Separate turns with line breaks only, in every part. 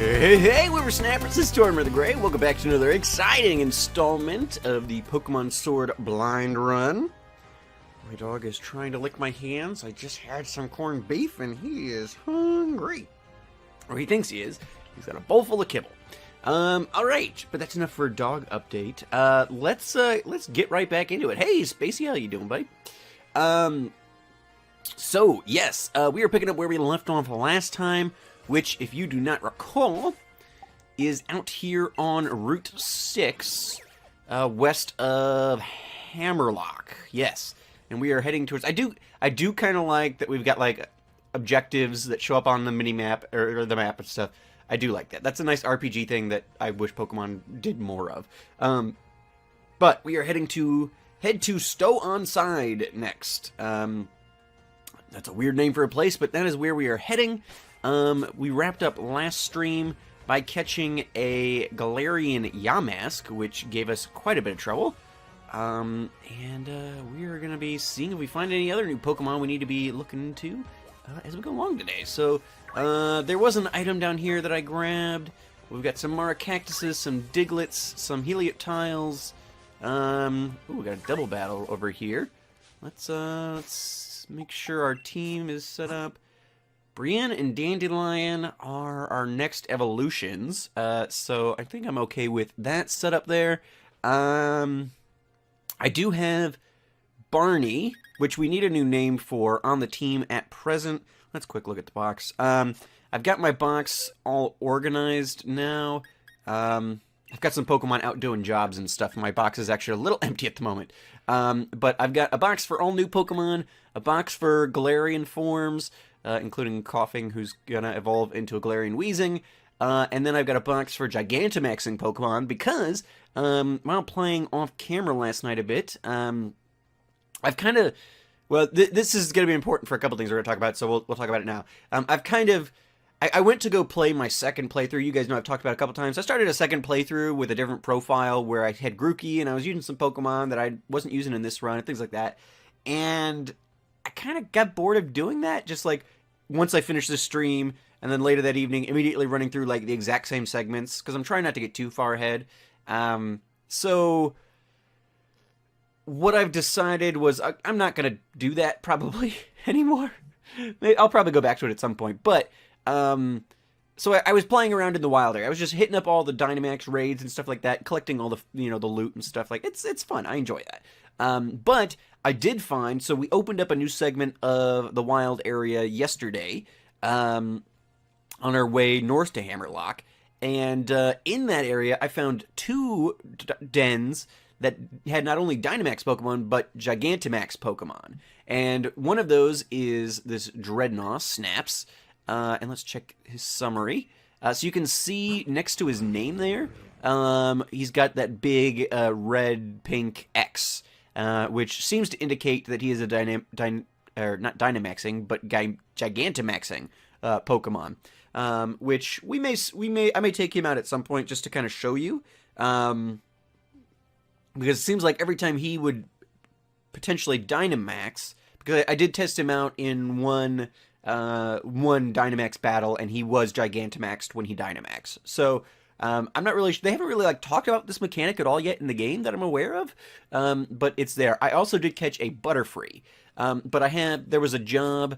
Hey, whippersnappers, this is Tortimer the Gray. Welcome back to another exciting installment of the Pokemon Sword Blind Run. My dog is trying to lick my hands. I just had some corned beef and he is hungry. Or he thinks he is. He's got a bowl full of kibble. Alright, but that's enough for a dog update. Let's get right back into it. Hey, Spacey, how you doing, buddy? So, yes, we are picking up where we left off last time, which, if you do not recall, is out here on Route 6, west of Hammerlock. Yes, and we are heading towards... I do kind of like that we've got, like, objectives that show up on the mini-map, or the map and stuff. I do like that. That's a nice RPG thing that I wish Pokemon did more of. But we are head to Stow-on-Side next. That's a weird name for a place, but that is where we are heading. We wrapped up last stream by catching a Galarian Yamask, which gave us quite a bit of trouble. And we are going to be seeing if we find any other new Pokemon we need to be looking into as we go along today. So, there was an item down here that I grabbed. We've got some Maracactuses, some Diglets, some Helioptiles. Ooh, we got a double battle over here. Let's make sure our team is set up. Brienne and Dandelion are our next evolutions, so I think I'm okay with that setup there. I do have Barney, which we need a new name for, on the team at present. Let's quick look at the box. I've got my box all organized now. I've got some Pokemon out doing jobs and stuff. My box is actually a little empty at the moment. But I've got a box for all new Pokemon, a box for Galarian forms, including Coughing, who's gonna evolve into a Galarian Weezing, and then I've got a box for Gigantamaxing Pokemon, because, while playing off-camera last night a bit, I've kind of... Well, this is going to be important for a couple things we're going to talk about, so we'll talk about it now. I've kind of... I went to go play my second playthrough. You guys know I've talked about it a couple times. I started a second playthrough with a different profile where I had Grookey, and I was using some Pokemon that I wasn't using in this run, and things like that. And I kind of got bored of doing that, just like once I finished the stream, and then later that evening, immediately running through like the exact same segments, because I'm trying not to get too far ahead. So what I've decided was I'm not going to do that probably anymore. I'll probably go back to it at some point, but so I was playing around in the wild area. I was just hitting up all the Dynamax raids and stuff like that, collecting all the, the loot and stuff. Like, it's fun. I enjoy that. But I did find, so we opened up a new segment of the wild area yesterday, on our way north to Hammerlock, and in that area I found two dens that had not only Dynamax Pokemon, but Gigantamax Pokemon. And one of those is this Dreadnought, Snaps. And let's check his summary. So you can see next to his name there, he's got that big red-pink X, which seems to indicate that he is a not Dynamaxing, but Gigantamaxing Pokemon. Which I may take him out at some point just to kind of show you. Because it seems like every time he would potentially Dynamax, because I did test him out in one Dynamax battle, and he was Gigantamaxed when he Dynamaxed. So, I'm not really... They haven't really, talked about this mechanic at all yet in the game that I'm aware of, but it's there. I also did catch a Butterfree, but there was a job,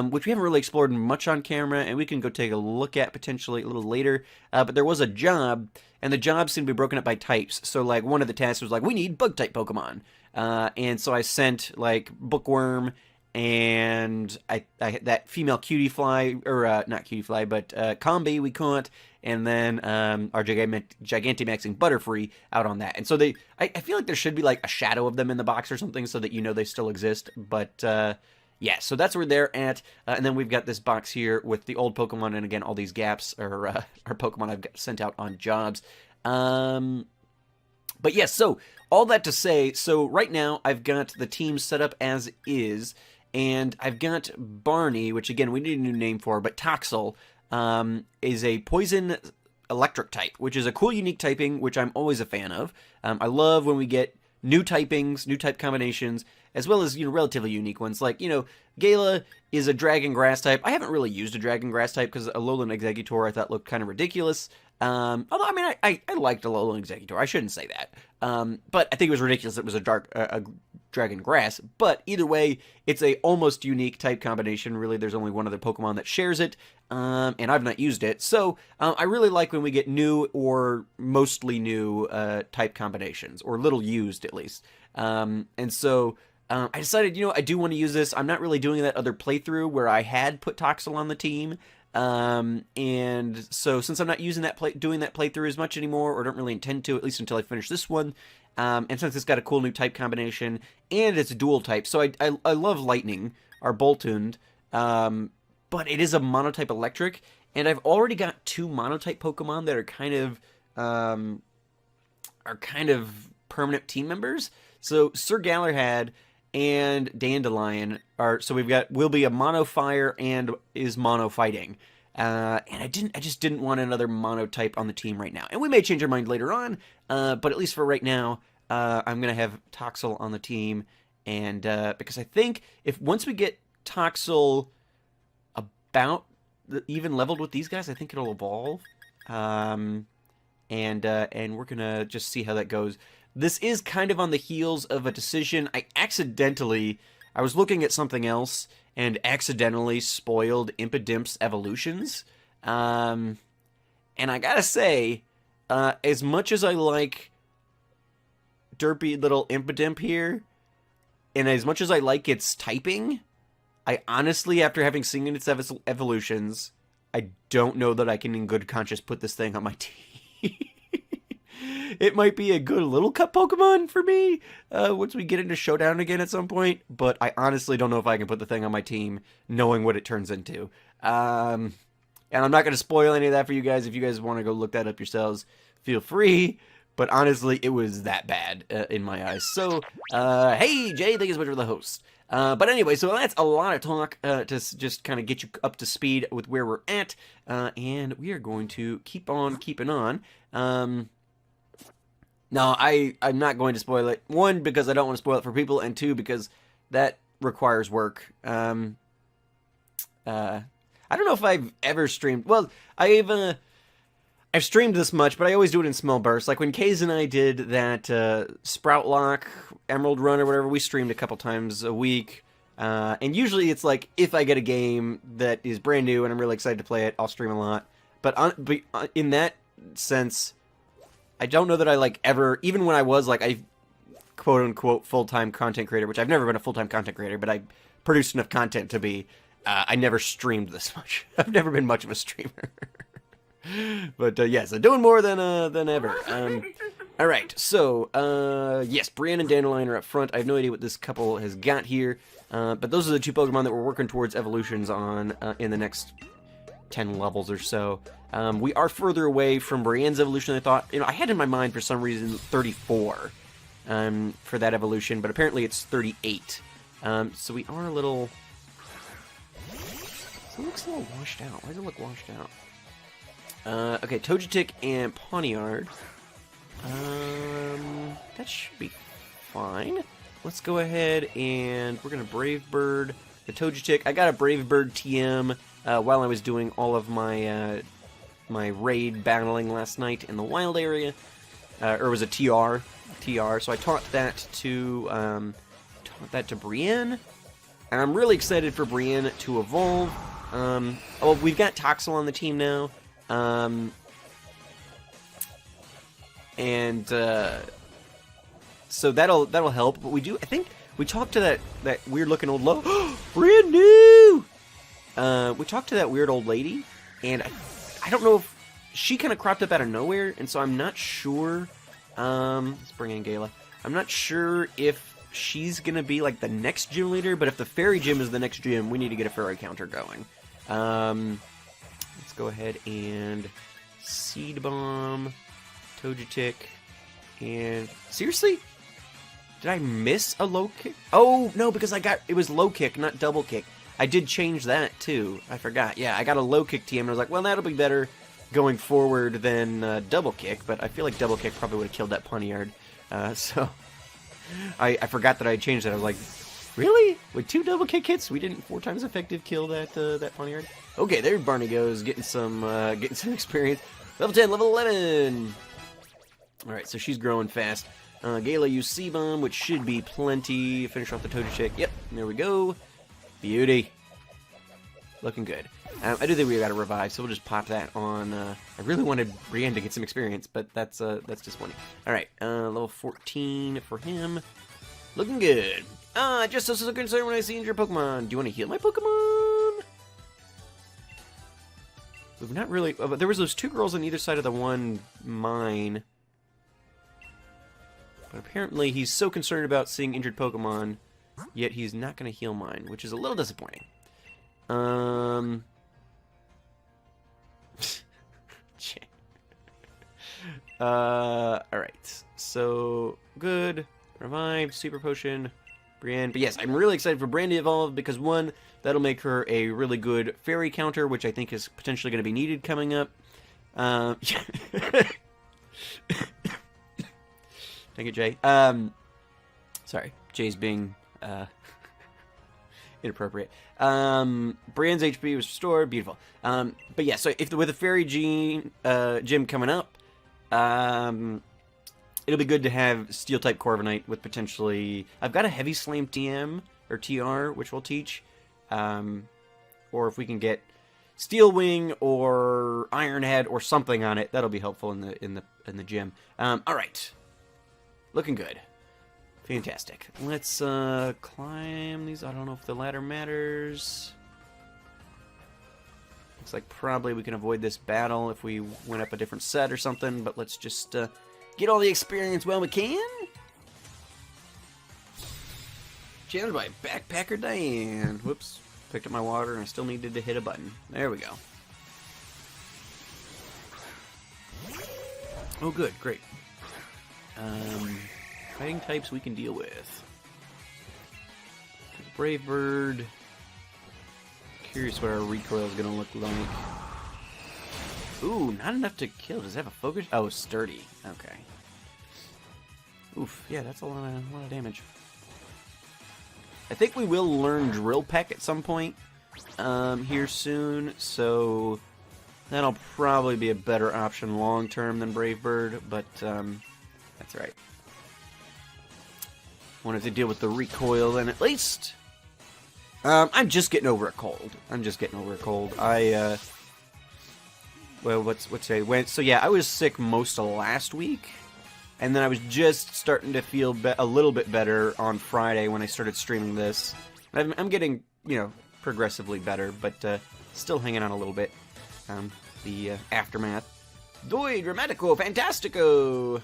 which we haven't really explored much on camera, and we can go take a look at potentially a little later, but there was a job, and the jobs seem to be broken up by types. So, one of the tasks was we need Bug-type Pokemon, and so I sent, Bookworm, and that female Cutiefly, or not Cutiefly, but Combi we caught, and then our Gigantamaxing Butterfree out on that. And so I feel like there should be a shadow of them in the box or something so that they still exist. But yeah, so that's where they're at. And then we've got this box here with the old Pokemon, and again all these gaps are Pokemon I've sent out on jobs. But yes, so all that to say, so right now I've got the team set up as is. And I've got Barney, which again, we need a new name for, but Toxel is a poison electric type, which is a cool, unique typing, which I'm always a fan of. I love when we get new typings, new type combinations, as well as, relatively unique ones. Like, Gala is a Dragon Grass type. I haven't really used a Dragon Grass type because Alolan Exeggutor I thought looked kind of ridiculous. Although, I mean, I liked Alolan Exeggutor. I shouldn't say that. But I think it was ridiculous it was a Dragon Grass. But either way, it's a almost unique type combination. Really, there's only one other Pokemon that shares it, and I've not used it. So I really like when we get new or mostly new type combinations, or little used at least. And so I decided, I do want to use this. I'm not really doing that other playthrough where I had put Toxel on the team. And so since I'm not using doing that playthrough as much anymore, or don't really intend to, at least until I finish this one, and since it's got a cool new type combination, and it's a dual type, so I love Lightning, our Boltund, but it is a monotype electric, and I've already got 2 monotype Pokemon that are kind of permanent team members. So Sir Galahad and Dandelion will be a mono fire and is mono fighting. And I just didn't want another monotype on the team right now. And we may change our mind later on, but at least for right now, I'm gonna have Toxel on the team, and because I think once we get Toxel about even leveled with these guys, I think it'll evolve. And we're gonna just see how that goes. This is kind of on the heels of a decision. I was looking at something else and accidentally spoiled Impidimps evolutions. And I gotta say, as much as I like derpy little Impidimp here, and as much as I like its typing, I honestly, after having seen its evolutions, I don't know that I can in good conscience put this thing on my team. It might be a good little cup Pokemon for me once we get into Showdown again at some point, but I honestly don't know if I can put the thing on my team knowing what it turns into. And I'm not going to spoil any of that for you guys. If you guys want to go look that up yourselves, feel free. But honestly, it was that bad in my eyes. So, hey, Jay, thank you so much for the host. But anyway, so that's a lot of talk to just kind of get you up to speed with where we're at. And we are going to keep on keeping on. No, I'm not going to spoil it. 1, because I don't want to spoil it for people, and 2, because that requires work. I don't know if I've ever streamed. Well, I've streamed this much, but I always do it in small bursts. Like when Kaze and I did that Sprout Lock, Emerald Run, or whatever, we streamed a couple times a week. And usually it's like, if I get a game that is brand new and I'm really excited to play it, I'll stream a lot. But in that sense, I don't know that I ever, even when I was a quote-unquote full-time content creator, which I've never been a full-time content creator, but I produced enough content to be, I never streamed this much. I've never been much of a streamer. But yeah, so doing more than ever. Alright, so, yes, Brienne and Dandelion are up front. I have no idea what this couple has got here, but those are the 2 Pokemon that we're working towards evolutions on in the next 10 levels or so. We are further away from Brienne's evolution than I thought. I had in my mind for some reason 34 for that evolution, but apparently it's 38. So we are a little... So it looks a little washed out. Why does it look washed out? Okay, Togetic and Pawniard. That should be fine. Let's go ahead and we're going to Brave Bird the Togetic. I got a Brave Bird TM while I was doing all of my my raid battling last night in the wild area. Or it was a TR. So I taught that to Brienne. And I'm really excited for Brienne to evolve. Well, we've got Toxel on the team now. So that'll help. But I think we talked to that weird looking old brand new. We talked to that weird old lady, and I don't know if she kind of cropped up out of nowhere, and so I'm not sure. Let's bring in Gala. I'm not sure if she's gonna be like the next gym leader, but if the fairy gym is the next gym, we need to get a fairy counter going. Let's go ahead and Seed Bomb, Togetic, and seriously? Did I miss a low kick? Oh, no, because it was low kick, not double kick. I did change that, too. I forgot. Yeah, I got a low kick TM, and I was like, well, that'll be better going forward than double kick, but I feel like double kick probably would have killed that Pawniard. So, I forgot that I changed that. I was like, Really? With 2 double kick hits, we didn't 4 times effective kill that that Pawniard? Okay, there Barney goes, getting some experience. Level 10, level 11. All right, so she's growing fast. Galar used C-Bomb, which should be plenty. Finish off the Toad check. Yep, there we go. Beauty. Looking good. I do think we got to revive, so we'll just pop that on. I really wanted Brienne to get some experience, but that's disappointing. All right, level 14 for him. Looking good. Just so concerned when I see injured Pokemon. Do you want to heal my Pokemon? We've not really. There was those 2 girls on either side of the one mine. But apparently he's so concerned about seeing injured Pokemon, yet he's not going to heal mine, which is a little disappointing. Alright. So, good. Revived, Super Potion, Brienne. But yes, I'm really excited for Brienne to evolve because, 1, that'll make her a really good fairy counter, which I think is potentially going to be needed coming up. Thank you, Jay. Sorry, Jay's being inappropriate. Brienne's HP was restored. Beautiful. But yeah, so with the fairy gym coming up, it'll be good to have Steel type Corviknight with potentially. I've got a Heavy Slam TM or TR, which we'll teach. Or if we can get Steel Wing or Iron Head or something on it, that'll be helpful in the gym. All right. Looking good. Fantastic. Let's climb these. I don't know if the ladder matters. Looks like probably we can avoid this battle if we went up a different set or something, but let's just get all the experience while we can. Challenged by Backpacker Diane. Whoops. Picked up my water and I still needed to hit a button. There we go. Oh good, great. Fighting types we can deal with. Brave Bird. Curious what our recoil is going to look like. Ooh, not enough to kill. Does it have a focus? Oh, sturdy. Okay. Oof, yeah, that's a lot of damage. I think we will learn Drill Peck at some point here soon, so that'll probably be a better option long term than Brave Bird, but that's right. Wanted to deal with the recoil then at least. I'm just getting over a cold. Well, what's today? So yeah, I was sick most of last week, and then I was just starting to feel a little bit better on Friday when I started streaming this. I'm getting, progressively better, but still hanging on a little bit. The aftermath. Doi Dramatico Fantastico!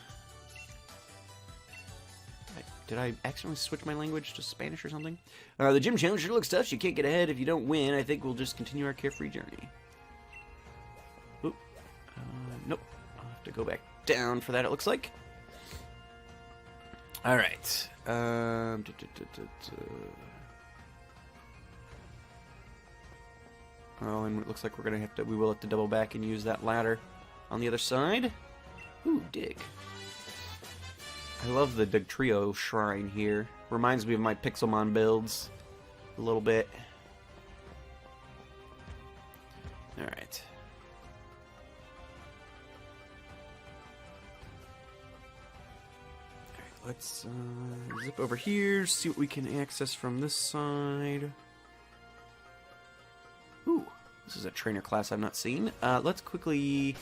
Did I accidentally switch my language to Spanish or something? The gym challenge sure looks tough. You can't get ahead if you don't win. I think we'll just continue our carefree journey. Oop. Nope. I'll have to go back down for that, it looks like. Alright. Oh, and it looks like we will have to double back and use that ladder on the other side. Ooh, dig. I love the Dugtrio shrine here. Reminds me of my Pixelmon builds a little bit. Alright. Let's zip over here, see what we can access from this side. Ooh, this is a trainer class I've not seen. Let's quickly...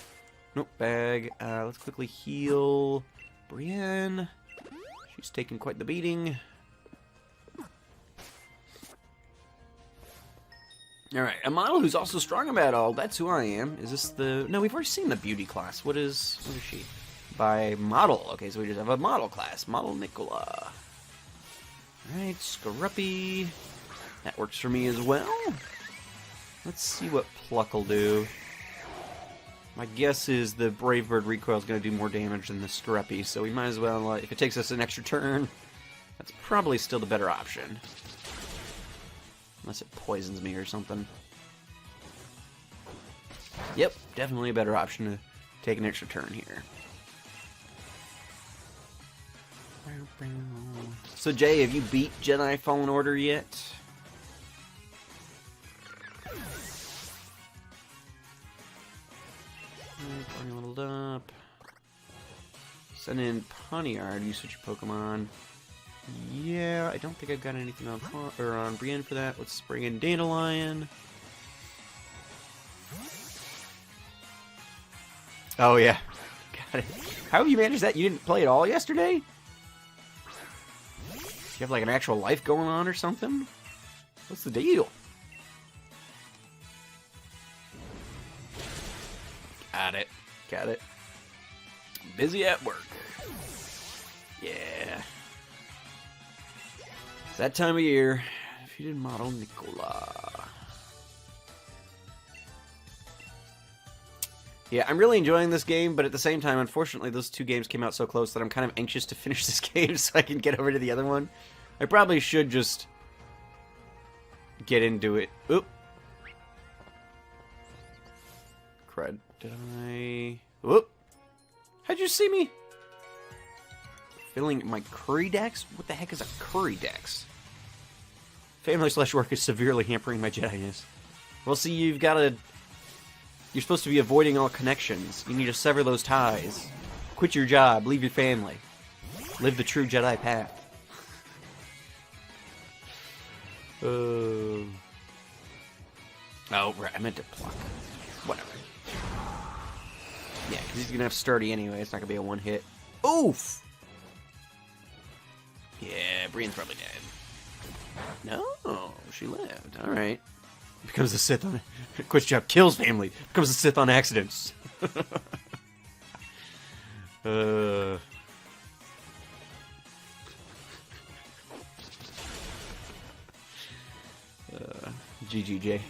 Nope, bag. Let's quickly heal Brienne. She's taking quite the beating. Alright, a model who's also strong about all. That's who I am. Is this the... No, we've already seen the beauty class. What is she? By model. Okay, so we just have a model class. Model Nicola. Alright, Scruppy. That works for me as well. Let's see what Pluck will do. My guess is the Brave Bird recoil is going to do more damage than the Scruppy, so we might as well, if it takes us an extra turn, that's probably still the better option. Unless it poisons me or something. Yep, definitely a better option to take an extra turn here. So, Jay, have you beat Jedi Fallen Order yet? Leveled up. Send in Poniard. You switch your Pokemon. Yeah, I don't think I've got anything on Brienne for that. Let's bring in Dandelion. Oh yeah, got it. How have you managed that? You didn't play it all yesterday? You have like an actual life going on or something? What's the deal? Got it. Got it. Busy at work. Yeah. It's that time of year. If you didn't model Nicola. Yeah, I'm really enjoying this game, but at the same time, unfortunately, those two games came out so close that I'm kind of anxious to finish this game so I can get over to the other one. I probably should just get into it. Oop. Crud. Did I... Whoop. How'd you see me? Filling my curry dex? What the heck is a curry dex? Family/work is severely hampering my Jedi-ness. Well, see, you've got to... You're supposed to be avoiding all connections. You need to sever those ties. Quit your job. Leave your family. Live the true Jedi path. Oh, right. I meant to pluck. Whatever. Yeah, because he's going to have sturdy anyway. It's not going to be a one-hit. Oof! Yeah, Brienne's probably dead. No, she lived. All right. Becomes a Sith on... Quits job, kills family. Becomes a Sith on accidents. GGJ.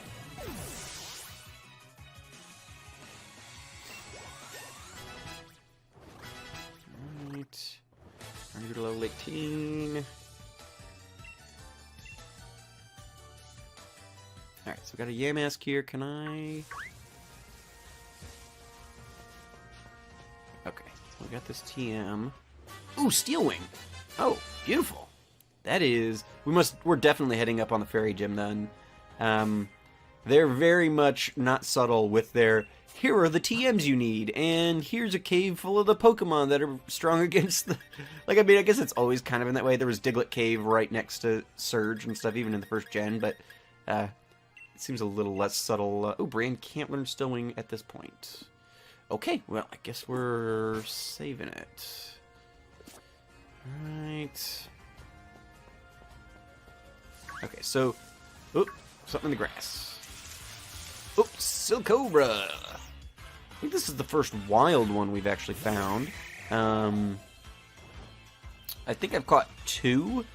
Alright. Trying to go to level 18. Alright, so we got a Yamask here. Can I... Okay, we got this TM. Ooh, Steel Wing! Oh, beautiful. That is... We're definitely heading up on the Fairy Gym then. They're very much not subtle with their... Here are the TMs you need, and here's a cave full of the Pokemon that are strong against the... Like, I mean, I guess it's always kind of in that way. There was Diglett Cave right next to Surge and stuff, even in the first gen, but... it seems a little less subtle. Oh, Brienne can't learn Steel Wing at this point. Okay, well, I guess we're saving it. Alright. Okay, so... Oop, something in the grass. Oop, Silcobra! I think this is the first wild one we've actually found. I think I've caught 2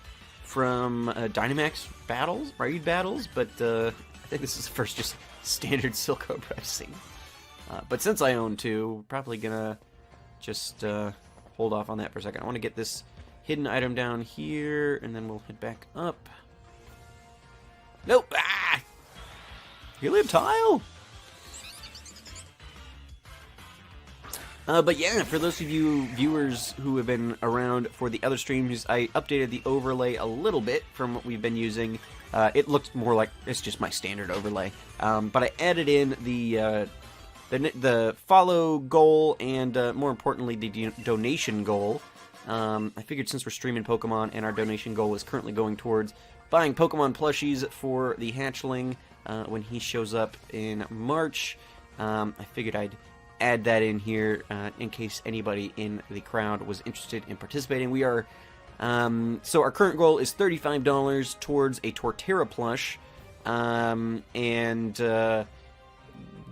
from Dynamax battles, raid battles, but I think this is the first just standard Silcobra I've seen. But since I own 2, we're probably gonna just hold off on that for a second. I want to get this hidden item down here, and then we'll head back up. Nope! Ah! Helium Tile! But yeah, for those of you viewers who have been around for the other streams, I updated the overlay a little bit from what we've been using. It looks more like it's just my standard overlay. But I added in the follow goal and, more importantly, the donation goal. I figured since we're streaming Pokemon and our donation goal is currently going towards buying Pokemon plushies for the hatchling when he shows up in March, I figured I'd add that in here in case anybody in the crowd was interested in participating. We are so our current goal is $35 towards a Tortimer plush, and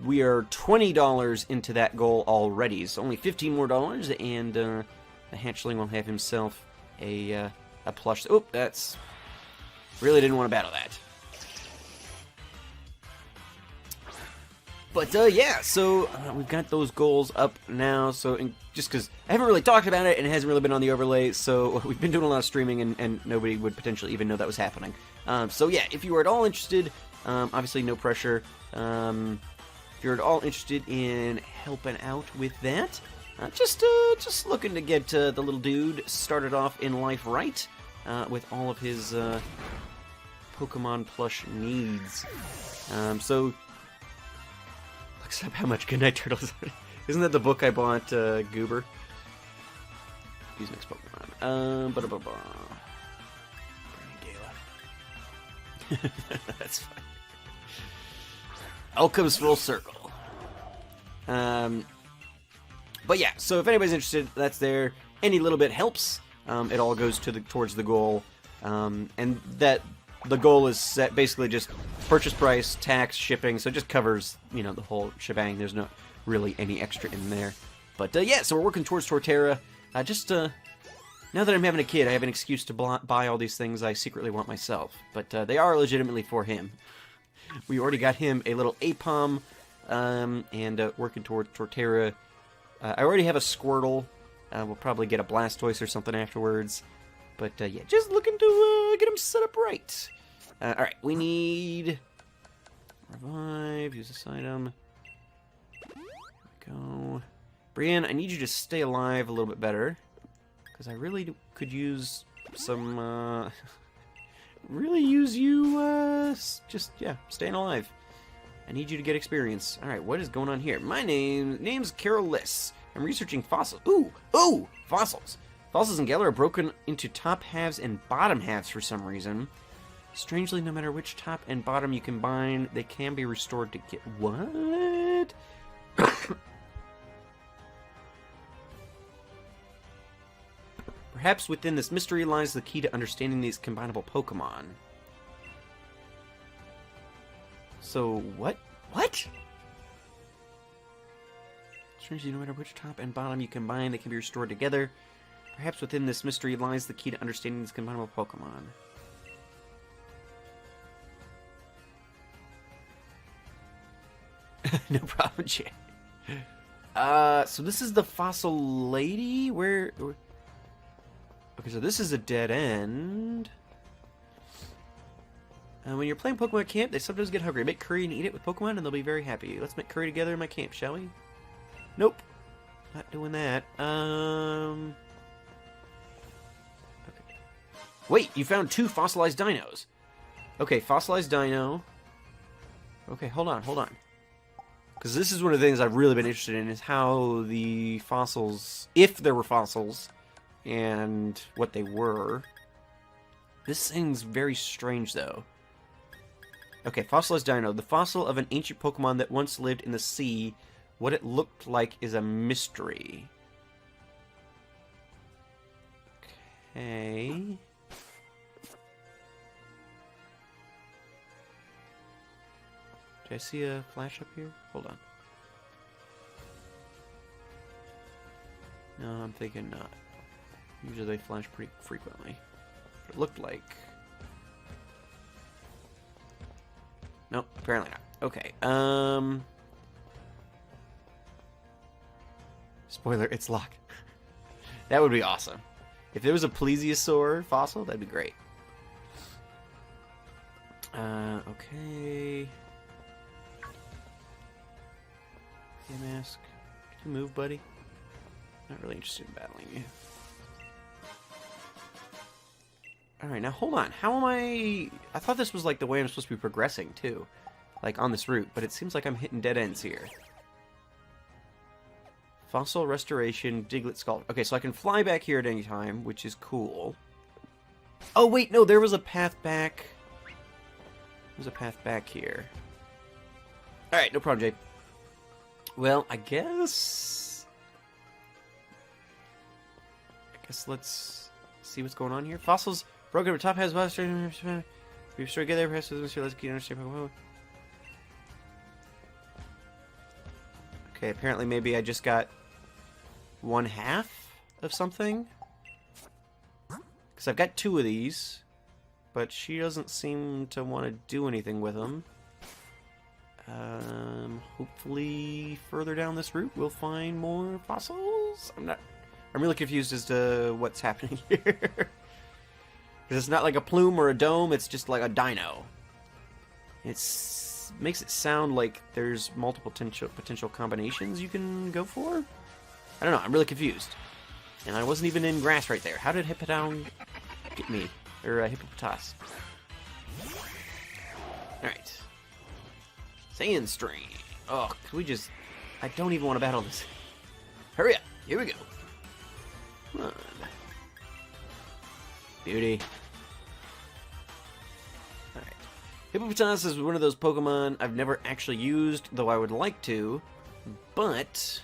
we are $20 into that goal already. So only $15 more, and the hatchling will have himself a plush. Oh, that's really didn't want to battle that. But, yeah, so we've got those goals up now, so just because I haven't really talked about it and it hasn't really been on the overlay, so we've been doing a lot of streaming and nobody would potentially even know that was happening. So, yeah, if you are at all interested, obviously no pressure, if you're at all interested in helping out with that, Just looking to get the little dude started off in life right, with all of his Pokemon plush needs. So looks up how much Goodnight Turtles. Isn't that the book I bought, Goober? Use next Pokemon. Galar. That's fine. All comes full circle. But yeah, so if anybody's interested, that's there. Any little bit helps. It all goes towards the goal, and that the goal is set basically just purchase price, tax, shipping, so it just covers the whole shebang. There's not really any extra in there. But yeah, so we're working towards Torterra. Now that I'm having a kid, I have an excuse to buy all these things I secretly want myself. But they are legitimately for him. We already got him a little Apom, and working towards Torterra. I already have a Squirtle. We'll probably get a Blastoise or something afterwards. But yeah, just looking to get him set up right. Alright, we need revive, use this item. There we go. Brienne, I need you to stay alive a little bit better. Because I really could use some, really use you, just, yeah, staying alive. I need you to get experience. Alright, what is going on here? My name's Carol Liss. I'm researching fossils. Ooh, fossils. Fossils in Galar are broken into top halves and bottom halves for some reason. Strangely, no matter which top and bottom you combine, they can be restored to get... What? Perhaps within this mystery lies the key to understanding these combinable Pokemon. So, what? What? Strangely, no matter which top and bottom you combine, they can be restored together. Perhaps within this mystery lies the key to understanding these combinable Pokemon. No problem, Jay. So this is the fossil lady? Where... Okay, so this is a dead end. When you're playing Pokemon Camp, they sometimes get hungry. Make curry and eat it with Pokemon, and they'll be very happy. Let's make curry together in my camp, shall we? Nope. Not doing that. Okay. Wait, you found 2 fossilized dinos. Okay, fossilized dino. Okay, hold on. Because this is one of the things I've really been interested in, is how the fossils, if there were fossils, and what they were. This thing's very strange, though. Okay, fossilized dino. The fossil of an ancient Pokemon that once lived in the sea. What it looked like is a mystery. Okay. Did I see a flash up here? Hold on. No, I'm thinking not. Usually they flash pretty frequently. But it looked like... Nope, apparently not. Okay, Spoiler, it's locked. That would be awesome. If there was a Plesiosaur fossil, that'd be great. Okay. Mask. Can you move, buddy? Not really interested in battling you. Alright, now hold on. How am I thought this was like the way I'm supposed to be progressing, too. Like, on this route, but it seems like I'm hitting dead ends here. Fossil Restoration, Diglett Skull. Okay, so I can fly back here at any time, which is cool. Oh, wait, no, there was a path back. There's a path back here. Alright, no problem, Jay. Well, I guess let's see what's going on here. Fossils broken over top has we destroy together, perhaps let's get understand Pokemon. Okay, apparently maybe I just got 1/2 of something. Because I've got 2 of these, but she doesn't seem to want to do anything with them. Hopefully further down this route we'll find more fossils. I'm really confused as to what's happening here. Because it's not like a plume or a dome, it's just like a dino. Makes it sound like there's multiple potential combinations you can go for. I don't know, I'm really confused. And I wasn't even in grass right there. How did Hippodon get me? Or Hippopotas. Alright. Sandstream. Oh, can we just... I don't even want to battle this. Hurry up. Here we go. Come on. Beauty. Alright. Hippopotas is one of those Pokemon I've never actually used, though I would like to. But...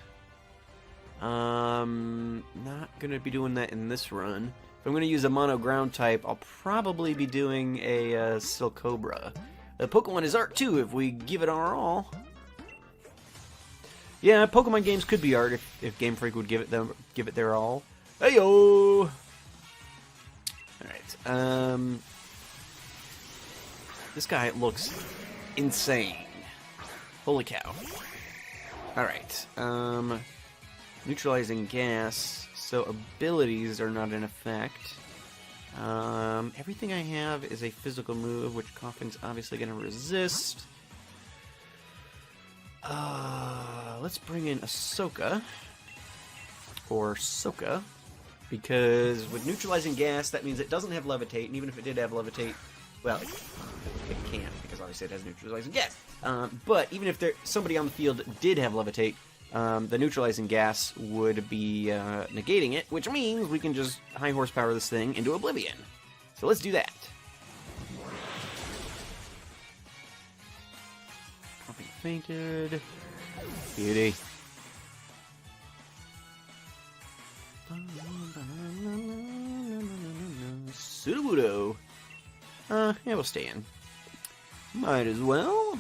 not gonna be doing that in this run. If I'm gonna use a mono ground type, I'll probably be doing a Silcobra. The Pokemon is art too, if we give it our all. Yeah, Pokemon games could be art if Game Freak would give it their all. Heyo! Alright, this guy looks insane. Holy cow. Alright, neutralizing gas, so abilities are not in effect. Everything I have is a physical move, which Coughing's obviously going to resist. Let's bring in Ahsoka. Or Soka. Because with neutralizing gas, that means it doesn't have levitate, and even if it did have levitate, well, it can't, because obviously it has neutralizing gas. But even if somebody on the field did have levitate, the neutralizing gas would be negating it, which means we can just high horsepower this thing into oblivion. So let's do that. Coughing fainted. Beauty. Sudowoodo. Yeah, we'll stay in. Might as well.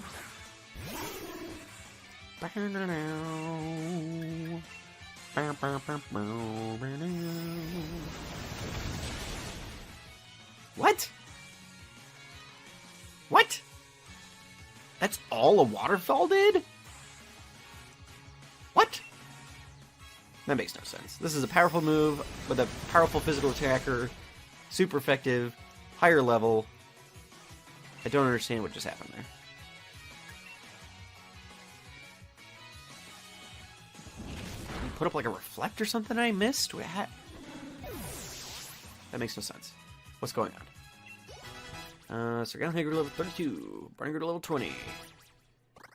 What? What? That's all a waterfall did? What? That makes no sense. This is a powerful move with a powerful physical attacker, super effective, higher level. I don't understand what just happened there. Put up like a reflect or something I missed? That makes no sense. What's going on? So we're gonna level 32. Bring her to level 20. Alright.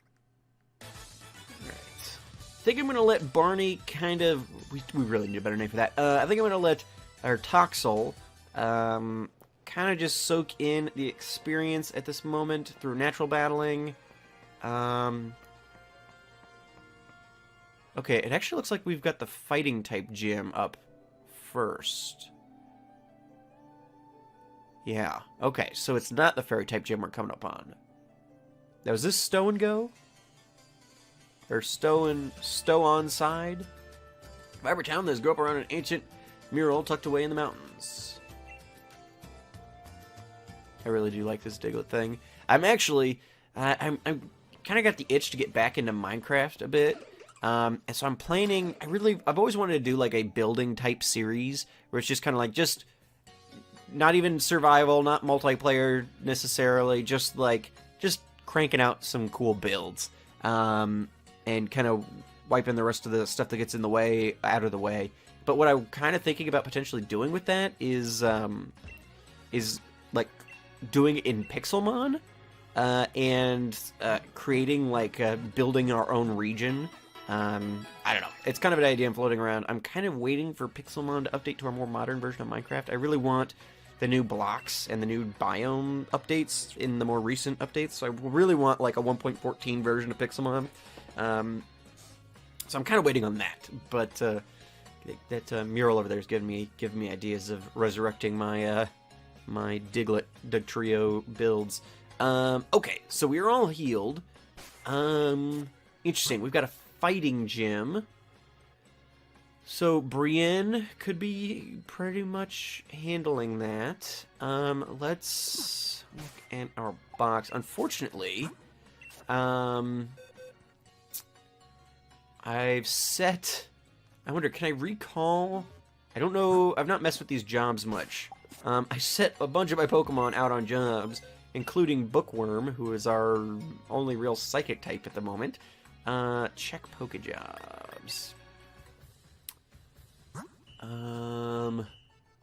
I think I'm gonna let Barney kind of... We really need a better name for that. I think I'm gonna let our Toxel kind of just soak in the experience at this moment through natural battling. Okay, it actually looks like we've got the fighting type gym up first. Yeah, okay, so it's not the fairy type gym we're coming up on. Now, is this Stow and Go? Or Stow on side? Vibrant town that has grown up around an ancient mural tucked away in the mountains. I really do like this Diglett thing. I'm actually, I'm kind of got the itch to get back into Minecraft a bit. And so I'm planning, I've always wanted to do like a building type series where it's just kind of like, just not even survival, not multiplayer necessarily, just cranking out some cool builds, and kind of wiping the rest of the stuff that gets in the way out of the way. But what I'm kind of thinking about potentially doing with that is like doing it in Pixelmon, and creating building our own region. I don't know. It's kind of an idea I'm floating around. I'm kind of waiting for Pixelmon to update to a more modern version of Minecraft. I really want the new blocks and the new biome updates in the more recent updates. So I really want like a 1.14 version of Pixelmon. So I'm kind of waiting on that. But that mural over there is giving me ideas of resurrecting my my Diglett Dugtrio builds. Okay, so we're all healed. Interesting. We've got a fighting gym. So Brienne could be pretty much handling that. Let's look at our box. Unfortunately, I've set... I wonder, can I recall... I don't know. I've not messed with these jobs much. I set a bunch of my Pokemon out on jobs, including Bookworm, who is our only real psychic type at the moment. Check Pokejobs.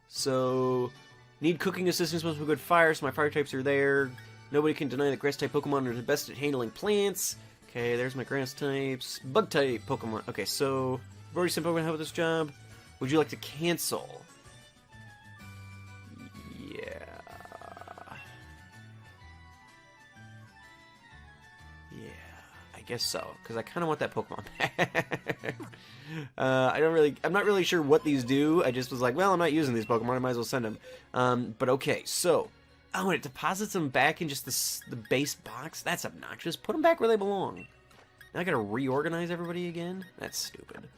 So, need cooking assistance with good fire, so my fire types are there. Nobody can deny that grass-type Pokemon are the best at handling plants. Okay, there's my grass types. Bug-type Pokemon. Okay, so, I've already sent Pokemon help with this job. Would you like to cancel? Yeah. Yeah, I guess so, because I kind of want that Pokemon back. I'm not really sure what these do. I just was like, well, I'm not using these Pokemon, I might as well send them. But okay, so, oh, and it deposits them back in just the base box? That's obnoxious. Put them back where they belong. Now I gotta reorganize everybody again? That's stupid.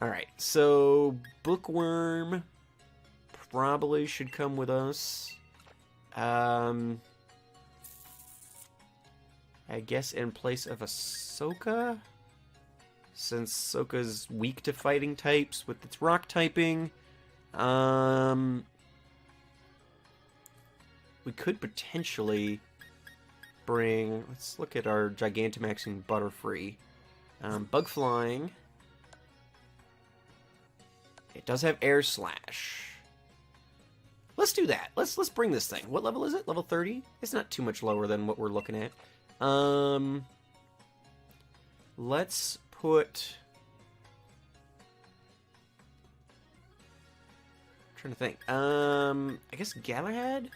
Alright, so, Bookworm probably should come with us. I guess in place of Ahsoka? Since Ahsoka's weak to fighting types with its rock typing. We could potentially bring... Let's look at our Gigantamaxing Butterfree. Bug Flying. It does have Air Slash. Let's do that. Let's bring this thing. What level is it? Level 30? It's not too much lower than what we're looking at. Let's put... I'm trying to think. I guess Galahad?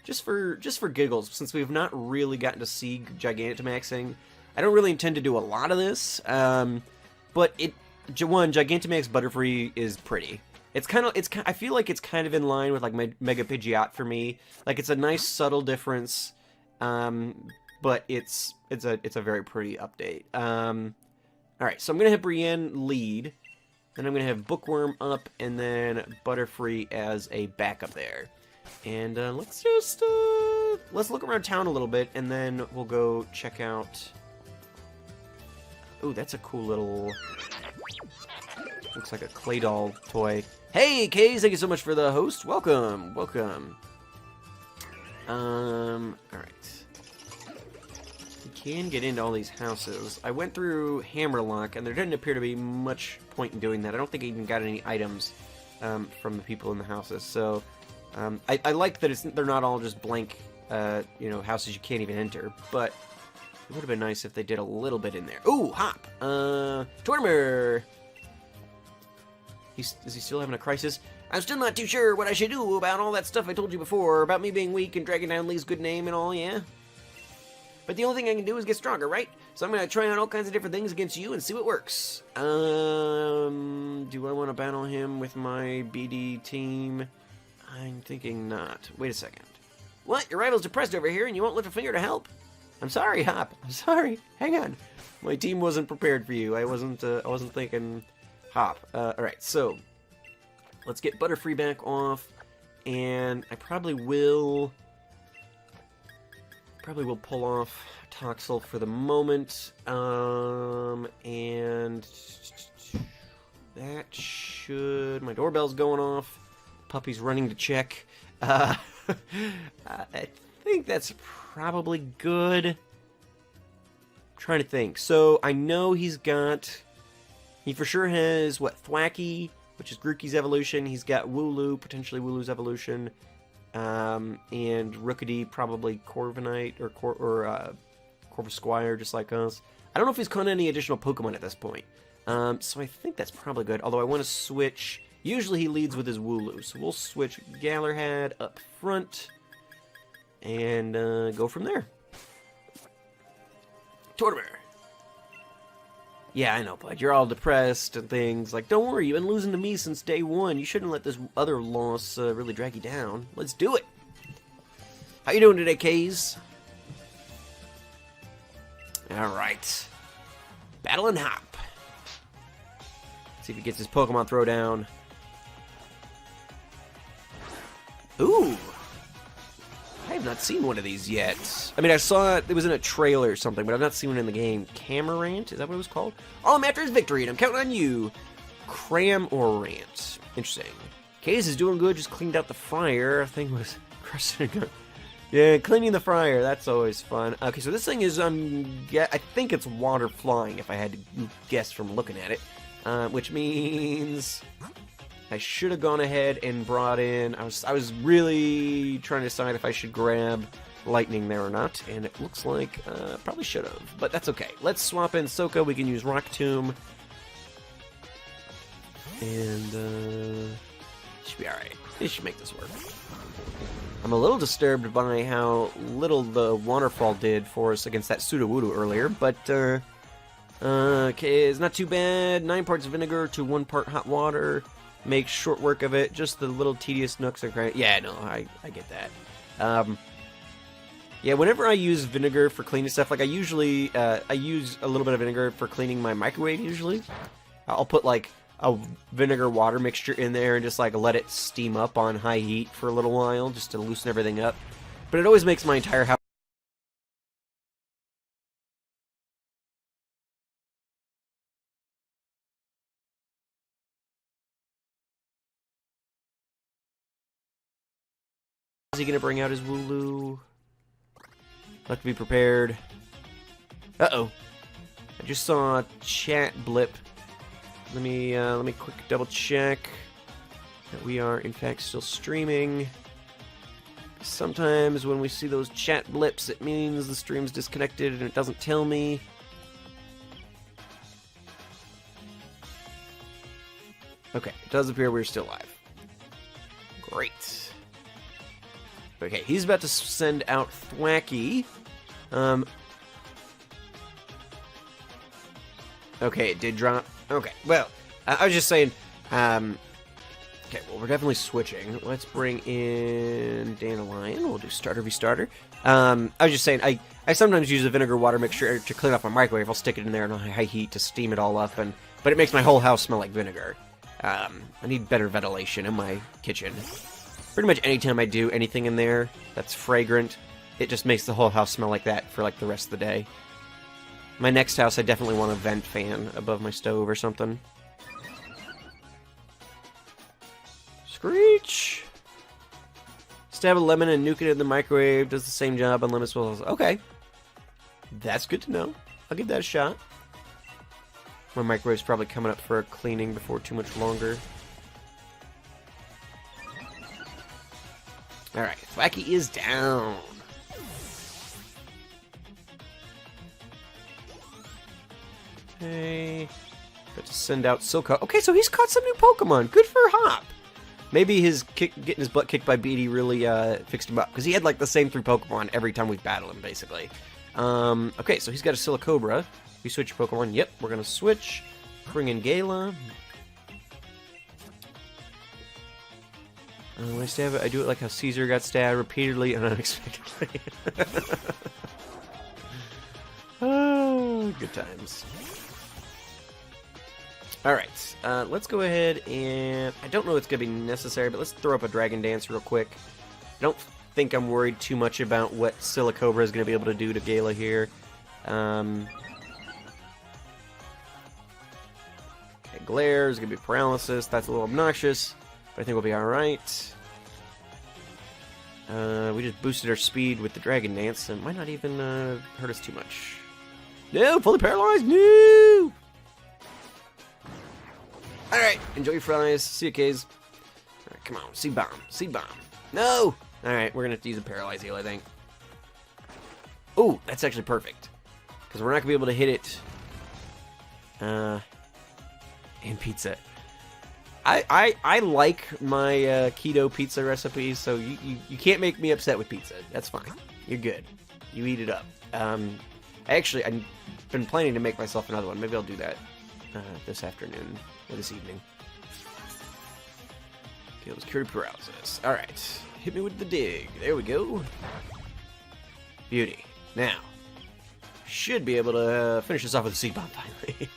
Just for giggles, since we've not really gotten to see Gigantamaxing. I don't really intend to do a lot of this, but Gigantamax Butterfree is pretty. I feel like it's kind of in line with like Mega Pidgeot for me. Like it's a nice subtle difference, but it's a very pretty update. All right, so I'm gonna have Brienne lead, then I'm gonna have Bookworm up, and then Butterfree as a backup there. And let's look around town a little bit, and then we'll go check out. Ooh, that's a cool little... Looks like a clay doll toy. Hey, Kays, thank you so much for the host. Welcome, welcome. Alright. We can get into all these houses. I went through Hammerlock, and there didn't appear to be much point in doing that. I don't think I even got any items from the people in the houses, so... I like that they're not all just blank, houses you can't even enter, but... It would have been nice if they did a little bit in there. Ooh, Hop! Tortimer! Is he still having a crisis? I'm still not too sure what I should do about all that stuff I told you before, about me being weak and dragging down Lee's good name and all, yeah? But the only thing I can do is get stronger, right? So I'm gonna try out all kinds of different things against you and see what works. Do I want to battle him with my BD team? I'm thinking not. Wait a second. What? Your rival's depressed over here and you won't lift a finger to help? I'm sorry, Hop. I'm sorry. Hang on. My team wasn't prepared for you. I wasn't thinking Hop. Alright, so let's get Butterfree back off, and I probably will pull off Toxel for the moment, and that should... My doorbell's going off. Puppy's running to check. I think that's probably good. I'm trying to think. So I know he for sure has what, Thwacky, which is Grookey's evolution. He's got Wooloo, potentially Wooloo's evolution, and Rookidee, probably Corviknight or Corvisquire, just like us. I don't know if he's caught any additional Pokemon at this point. So I think that's probably good. Although I want to switch. Usually he leads with his Wooloo, so we'll switch Galahad up front and go from there. Tortimer. Yeah, I know, bud. You're all depressed and things. Like, don't worry, you've been losing to me since day one. You shouldn't let this other loss really drag you down. Let's do it. How you doing today, Kays? Alright. Battle and Hop. See if he gets his Pokemon Throwdown. Ooh! I have not seen one of these yet. I mean, I saw it was in a trailer or something, but I've not seen one in the game. Camarant? Is that what it was called? All I'm after is victory, and I'm counting on you. Cramorant. Interesting. Case is doing good, just cleaned out the fryer. I think it was crushing a gun. Yeah, cleaning the fryer, that's always fun. Okay, so this thing is, I think it's water flying, if I had to guess from looking at it. which means I should have gone ahead and brought in... I was really trying to decide if I should grab lightning there or not, and it looks like probably should have, but that's okay. Let's swap in Soka. We can use Rock Tomb, and should be alright. It should make this work. I'm a little disturbed by how little the waterfall did for us against that Sudowoodo earlier, but okay, it's not too bad. 9 parts vinegar to 1 part hot water makes short work of it. Just the little tedious nooks are great. Yeah, no, I get that. Yeah, whenever I use vinegar for cleaning stuff, like I usually I use a little bit of vinegar for cleaning my microwave. Usually, I'll put like a vinegar water mixture in there and just like let it steam up on high heat for a little while just to loosen everything up. But it always makes my entire house Is he gonna bring out his Wooloo? Have to be prepared. Uh-oh. I just saw a chat blip. Let me quick double check that we are in fact still streaming. Sometimes when we see those chat blips, it means the stream's disconnected and it doesn't tell me. Okay, it does appear we're still live. Great. Okay, he's about to send out Thwacky. Okay, it did drop. Okay, well, I was just saying, okay, well, we're definitely switching. Let's bring in Dandelion. We'll do starter v starter. I was just saying, I sometimes use a vinegar water mixture to clean up my microwave. I'll stick it in there on high heat to steam it all up, but it makes my whole house smell like vinegar. I need better ventilation in my kitchen. Pretty much anytime I do anything in there that's fragrant, it just makes the whole house smell like that for like the rest of the day. My next house, I definitely want a vent fan above my stove or something. Screech! Stab a lemon and nuke it in the microwave. Does the same job on lemon swells. Okay. That's good to know. I'll give that a shot. My microwave's probably coming up for a cleaning before too much longer. Alright, Thwacky is down. Okay. Got to send out Silco. Okay, so he's caught some new Pokemon. Good for Hop. Maybe his getting his butt kicked by Beatty really fixed him up. Because he had like the same 3 Pokemon every time we battled him, basically. Okay, so he's got a Silicobra. We switch your Pokemon. Yep, we're going to switch. Bring in Galar. When I stab it, I do it like how Caesar got stabbed repeatedly and unexpectedly. Oh, good times. Alright, let's go ahead and... I don't know if it's going to be necessary, but let's throw up a Dragon Dance real quick. I don't think I'm worried too much about what Silicobra is going to be able to do to Gala here. Okay, Glare is going to be Paralysis. That's a little obnoxious. I think we'll be alright. We just boosted our speed with the Dragon Dance, and it might not even hurt us too much. No! Fully paralyzed! No! Alright, enjoy your fries. See you, Kays. Alright, come on. Seed Bomb. Seed Bomb. No! Alright, we're going to have to use a Paralyze Heal, I think. Ooh, that's actually perfect. Because we're not going to be able to hit it. And pizza. I like my keto pizza recipes, so you can't make me upset with pizza. That's fine. You're good. You eat it up. Actually, I've been planning to make myself another one. Maybe I'll do that this afternoon or this evening. Okay, let's cure paralysis. Alright. Hit me with the dig. There we go. Beauty. Now, should be able to finish this off with a Seed Bomb finally.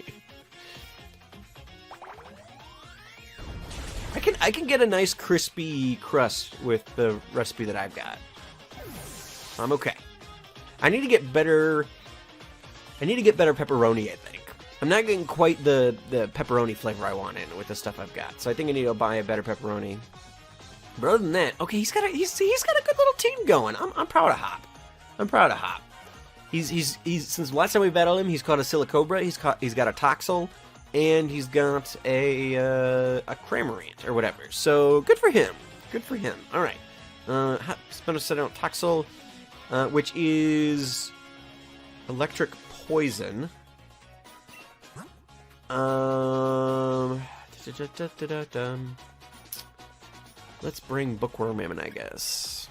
I can get a nice crispy crust with the recipe that I've got. I'm okay. I need to get better pepperoni, I think. I'm not getting quite the pepperoni flavor I want in with the stuff I've got. So I think I need to buy a better pepperoni. But other than that, okay, he's got a good little team going. I'm proud of Hop. I'm proud of Hop. He's since the last time we battled him, he's caught a Silicobra, he's got a Toxel, and he's got a Cramorant or whatever. So good for him. Good for him. All right. Spin a set out Toxel, which is electric poison. Let's bring Bookworm in, I guess.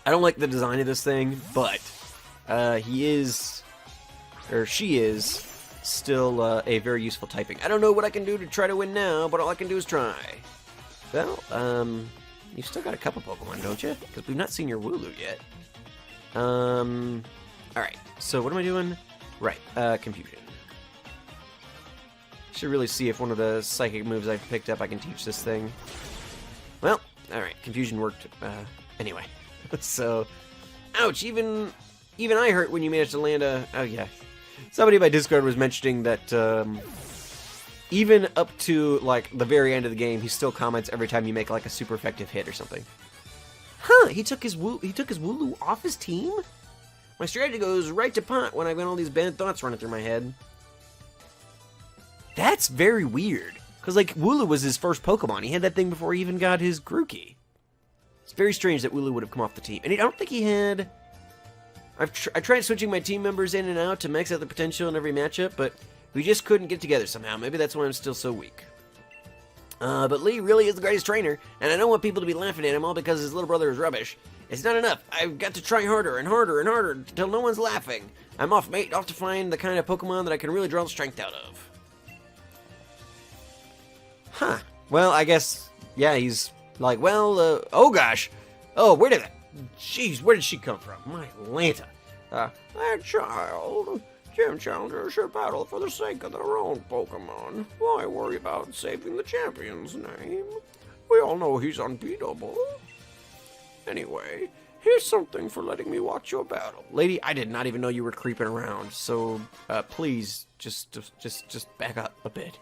I don't like the design of this thing, but he is, or she is, still a very useful typing. I don't know what I can do to try to win now, but all I can do is try. Well, you've still got a couple Pokemon, don't you? Because we've not seen your Wooloo yet. Alright, so what am I doing? Right, Confusion. Should really see if one of the psychic moves I've picked up I can teach this thing. Well, alright, Confusion worked, anyway. So, ouch, even I hurt when you managed to land a... Oh, yeah. Somebody in my Discord was mentioning that, even up to, like, the very end of the game, he still comments every time you make, like, a super effective hit or something. Huh, he took his Wooloo off his team? My strategy goes right to pot when I've got all these bad thoughts running through my head. That's very weird. Because, like, Wooloo was his first Pokemon. He had that thing before he even got his Grookey. It's very strange that Wooloo would have come off the team. And I don't think he had... I tried switching my team members in and out to max out the potential in every matchup, but we just couldn't get together somehow. Maybe that's why I'm still so weak. But Lee really is the greatest trainer, and I don't want people to be laughing at him all because his little brother is rubbish. It's not enough. I've got to try harder and harder and harder until no one's laughing. I'm off, mate. Off to find the kind of Pokemon that I can really draw the strength out of. Huh. Well, I guess, yeah, he's like, well, oh gosh. Oh, where did that... Jeez, where did she come from? My Lanta. That child. Gym challengers should battle for the sake of their own Pokemon. Why worry about saving the champion's name? We all know he's unbeatable. Anyway, here's something for letting me watch your battle. Lady, I did not even know you were creeping around, so please just back up a bit.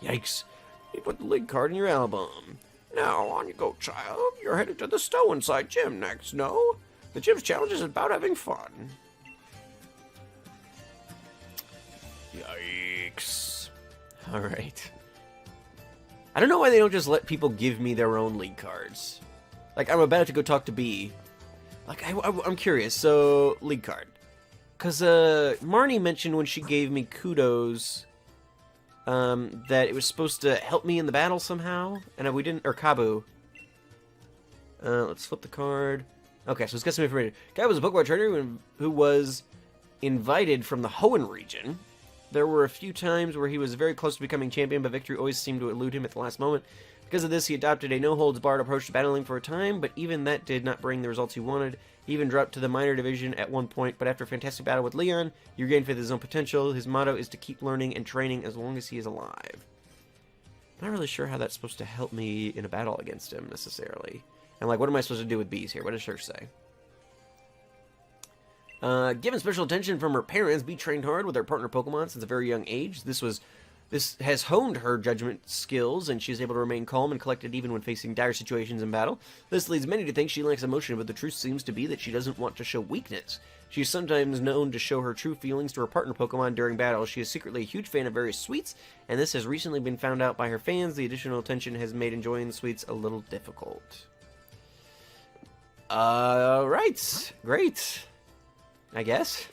Yikes. You put the league card in your album. Now, on you go, child. You're headed to the Stow Inside Gym next, no? The gym's challenge is about having fun. Yikes. Alright. I don't know why they don't just let people give me their own league cards. Like, I'm about to go talk to B. Like, I'm curious, so, league card. Because, Marnie mentioned when she gave me kudos... that it was supposed to help me in the battle somehow, and we didn't, or Kabu. Let's flip the card. Okay, so it's got some information. Kabu was a Pokemon trainer who was invited from the Hoenn region. There were a few times where he was very close to becoming champion, but victory always seemed to elude him at the last moment. Because of this, he adopted a no-holds-barred approach to battling for a time, but even that did not bring the results he wanted. He even dropped to the minor division at one point, but after a fantastic battle with Leon, you regain faith in his own potential. His motto is to keep learning and training as long as he is alive. I'm not really sure how that's supposed to help me in a battle against him, necessarily. And, like, what am I supposed to do with bees here? What does Church say? Given special attention from her parents, Bee trained hard with her partner Pokemon since a very young age. This has honed her judgment skills, and she is able to remain calm and collected even when facing dire situations in battle. This leads many to think she lacks emotion, but the truth seems to be that she doesn't want to show weakness. She is sometimes known to show her true feelings to her partner Pokemon during battle. She is secretly a huge fan of various sweets, and this has recently been found out by her fans. The additional attention has made enjoying the sweets a little difficult. Right. Great. I guess.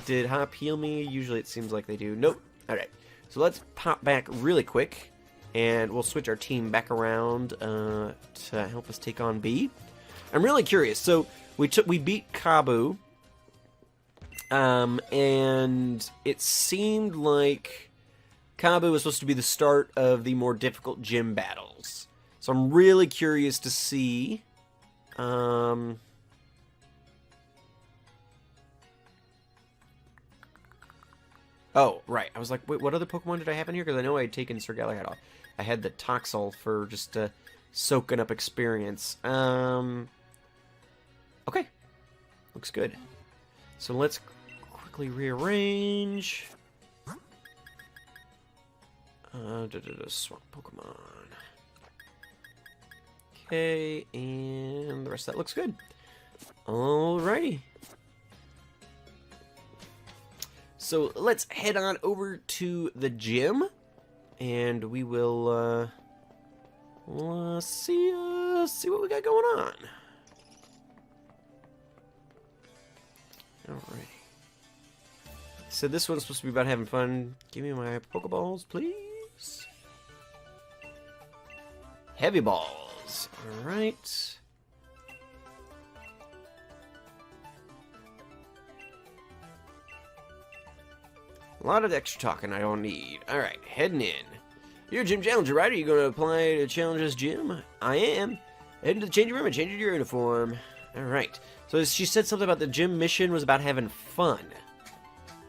Did Hop heal me? Usually it seems like they do. Nope. Alright, so let's pop back really quick, and we'll switch our team back around to help us take on B. I'm really curious. So we beat Kabu, and it seemed like Kabu was supposed to be the start of the more difficult gym battles. So I'm really curious to see. Oh, right. I was like, wait, what other Pokemon did I have in here? Because I know I had taken Sir Galahad off. I had the Toxel for just soaking up experience. Okay. Looks good. So let's quickly rearrange. Swap Pokemon. Okay, and the rest of that looks good. Alrighty. So let's head on over to the gym, and we will see what we got going on. Alrighty. So this one's supposed to be about having fun. Give me my Pokeballs, please. Heavy balls. Alright. A lot of extra talking I don't need. Alright, heading in. You're a gym challenger, right? Are you going to apply to challenge this gym? I am. Heading to the changing room and changing your uniform. Alright. So she said something about the gym mission was about having fun.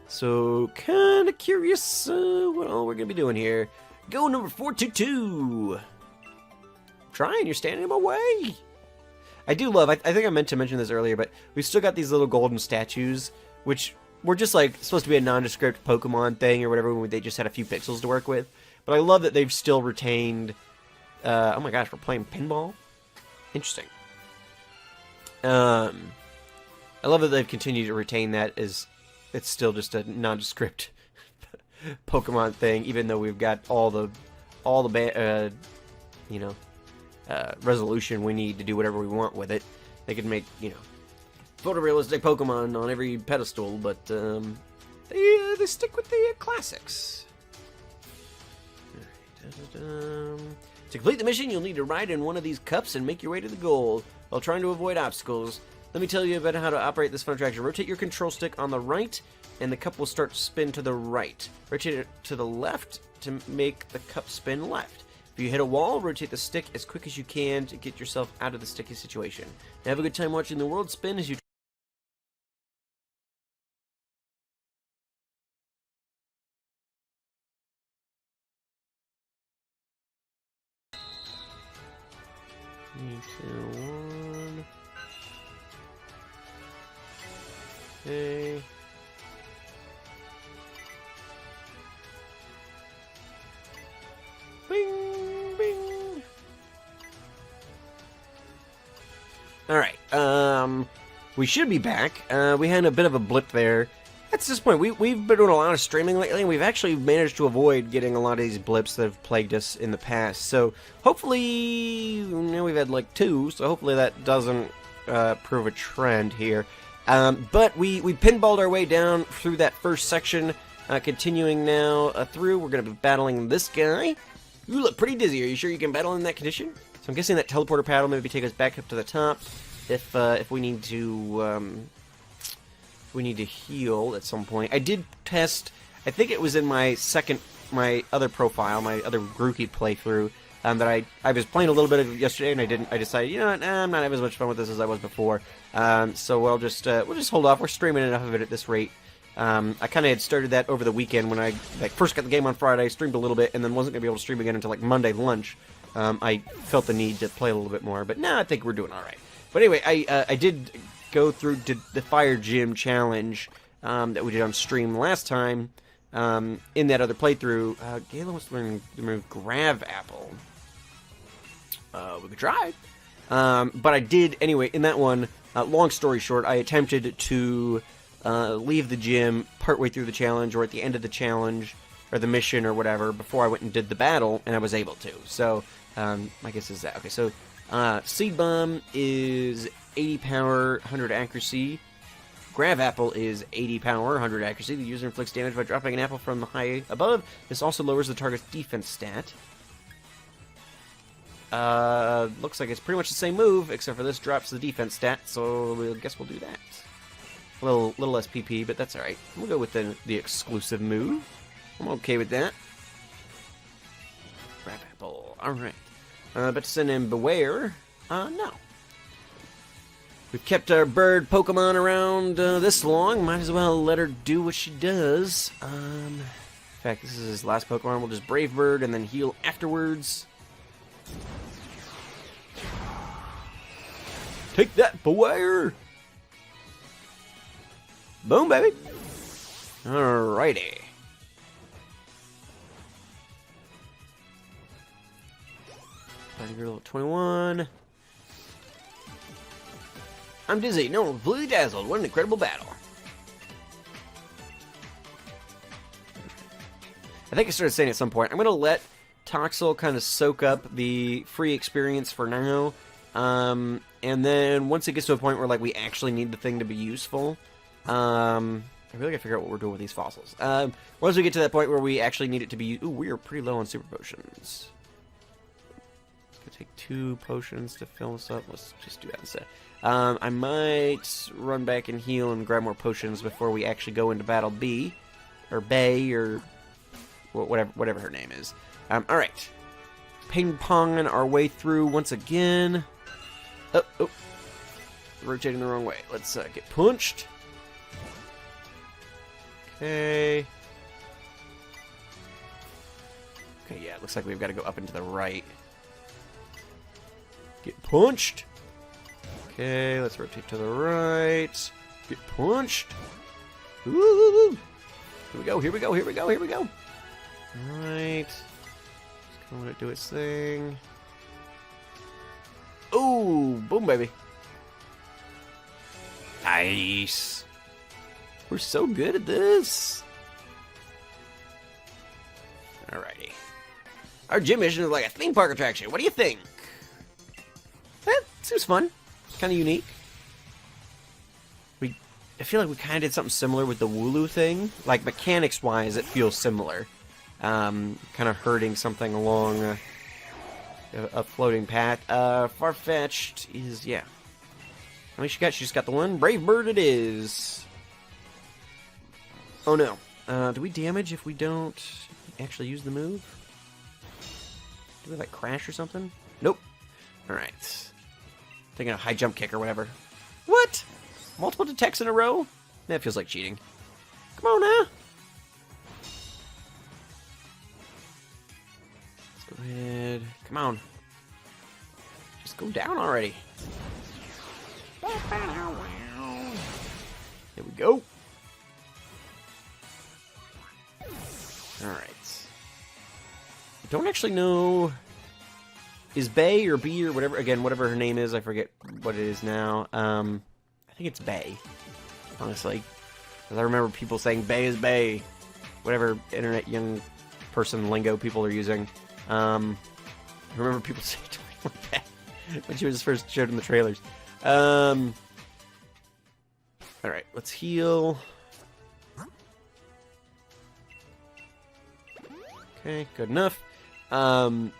So, kind of curious what all we're going to be doing here. Go number 422. Trying, you're standing in my way. I do love, I think I meant to mention this earlier, but we've still got these little golden statues, which were just like supposed to be a nondescript Pokemon thing or whatever, when they just had a few pixels to work with. But I love that they've still retained, oh my gosh, we're playing pinball? Interesting. I love that they've continued to retain that as it's still just a nondescript Pokemon thing, even though we've got all the resolution we need to do whatever we want with it. They could make, photorealistic Pokemon on every pedestal, but they stick with the classics. To complete the mission, you'll need to ride in one of these cups and make your way to the goal while trying to avoid obstacles. Let me tell you about how to operate this fun attraction. Rotate your control stick on the right, and the cup will start to spin to the right. Rotate it to the left to make the cup spin left. If you hit a wall, rotate the stick as quick as you can to get yourself out of the sticky situation. Now have a good time watching the world spin as you... Three, two, one. Okay. Bing, bing. Alright, we should be back. We had a bit of a blip there. At this point, we've been doing a lot of streaming lately, and we've actually managed to avoid getting a lot of these blips that have plagued us in the past. So, hopefully, we've had like 2, so hopefully that doesn't prove a trend here. But we pinballed our way down through that first section. Continuing now through, we're going to be battling this guy. You look pretty dizzy. Are you sure you can battle in that condition? So I'm guessing that teleporter paddle maybe take us back up to the top if we need to heal at some point. I did test. I think it was in my other profile, my other Grookey playthrough, that I was playing a little bit of it yesterday, and I decided, you know what, I'm not having as much fun with this as I was before. So we'll just hold off. We're streaming enough of it at this rate. I kind of had started that over the weekend when I first got the game on Friday, streamed a little bit, and then wasn't going to be able to stream again until like Monday lunch. I felt the need to play a little bit more, but now I think we're doing all right. But anyway, I did go through the Fire Gym challenge that we did on stream last time. In that other playthrough, Galar wants to learn to move Grav Apple. We could try. But I did, anyway, in that one, long story short, I attempted to leave the gym partway through the challenge, or at the end of the challenge, or the mission, or whatever, before I went and did the battle, and I was able to. So, my guess is that. Okay, so, Seed Bomb is 80 power, 100 accuracy. Grav Apple is 80 power, 100 accuracy. The user inflicts damage by dropping an apple from the high above. This also lowers the target's defense stat. Looks like it's pretty much the same move, except for this drops the defense stat, so I guess we'll do that. A little less PP, but that's alright. We'll go with the exclusive move. I'm okay with that. Grav Apple, alright. But to send in Beware, no. We've kept our bird Pokemon around this long, might as well let her do what she does. In fact, this is his last Pokemon. We'll just Brave Bird and then heal afterwards. Take that, Beware! Boom, baby! Alrighty. Party Girl 21. I'm dizzy. No, completely dazzled. What an incredible battle. I think I started saying at some point, I'm going to let Toxel kind of soak up the free experience for now. And then once it gets to a point where like we actually need the thing to be useful, I really gotta figure out what we're doing with these fossils. Once we get to that point where we actually need it to be... Ooh, we are pretty low on super potions. Gonna take 2 potions to fill this up. Let's just do that instead. I might run back and heal and grab more potions before we actually go into Battle B. Or Bay, or whatever her name is. Alright. Ping-ponging our way through once again. Oh. Rotating the wrong way. Let's get punched. Okay. Okay, yeah, it looks like we've got to go up and to the right. Get punched. Okay, let's rotate to the right. Get punched. Ooh. Here we go, here we go, here we go, here we go. Alright. Just gonna let it do its thing. Ooh, boom, baby. Nice. We're so good at this. Alrighty. Our gym mission is like a theme park attraction. What do you think? That seems fun. Kind of unique. I feel like we kind of did something similar with the Wooloo thing. Like, mechanics-wise, it feels similar. Kind of herding something along a floating path. Farfetch'd is, yeah. How many she got? She just got the one. Brave Bird it is. Oh, no. Do we damage if we don't actually use the move? Do we, like, crash or something? Nope. Alright. Taking a high jump kick or whatever. What? Multiple detects in a row? That feels like cheating. Come on now. Let's go ahead. Come on. Just go down already. There we go. Alright. I don't actually know... Is Bay or B or whatever... Again, whatever her name is. I forget what it is now. I think it's Bay, honestly. Because I remember people saying Bay is Bay. Whatever internet young person lingo people are using. I remember people saying it like that when she was first showed in the trailers. Alright, let's heal. Okay, good enough. I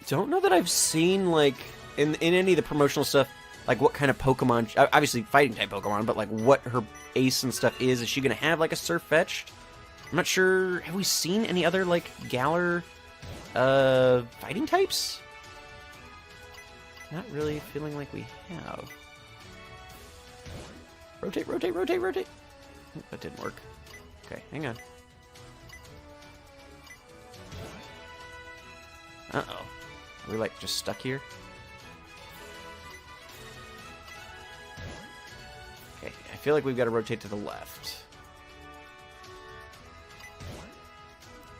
don't know that I've seen, like, in any of the promotional stuff, like, what kind of Pokemon... Obviously, fighting-type Pokemon, but, like, what her ace and stuff is. Is she going to have, like, a Surf Fetched? I'm not sure... Have we seen any other, like, Galar fighting types? Not really feeling like we have. Rotate, rotate, rotate, rotate! Oh, that didn't work. Okay, hang on. Uh-oh. Are we, like, just stuck here? Okay, I feel like we've got to rotate to the left.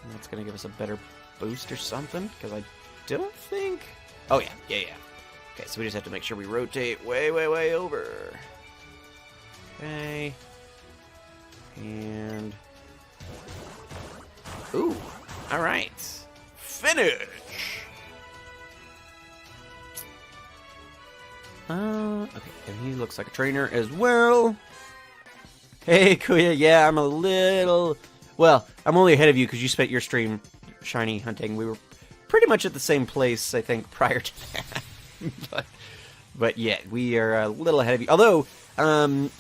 And that's going to give us a better boost or something, because I don't think... Oh, yeah, yeah. Okay, so we just have to make sure we rotate way, way, way over. Okay. And... Ooh, alright. Finish! Okay, and he looks like a trainer as well. Hey, Kuya, yeah, I'm a little... Well, I'm only ahead of you because you spent your stream shiny hunting. We were pretty much at the same place, I think, prior to that. but yeah, we are a little ahead of you. Although,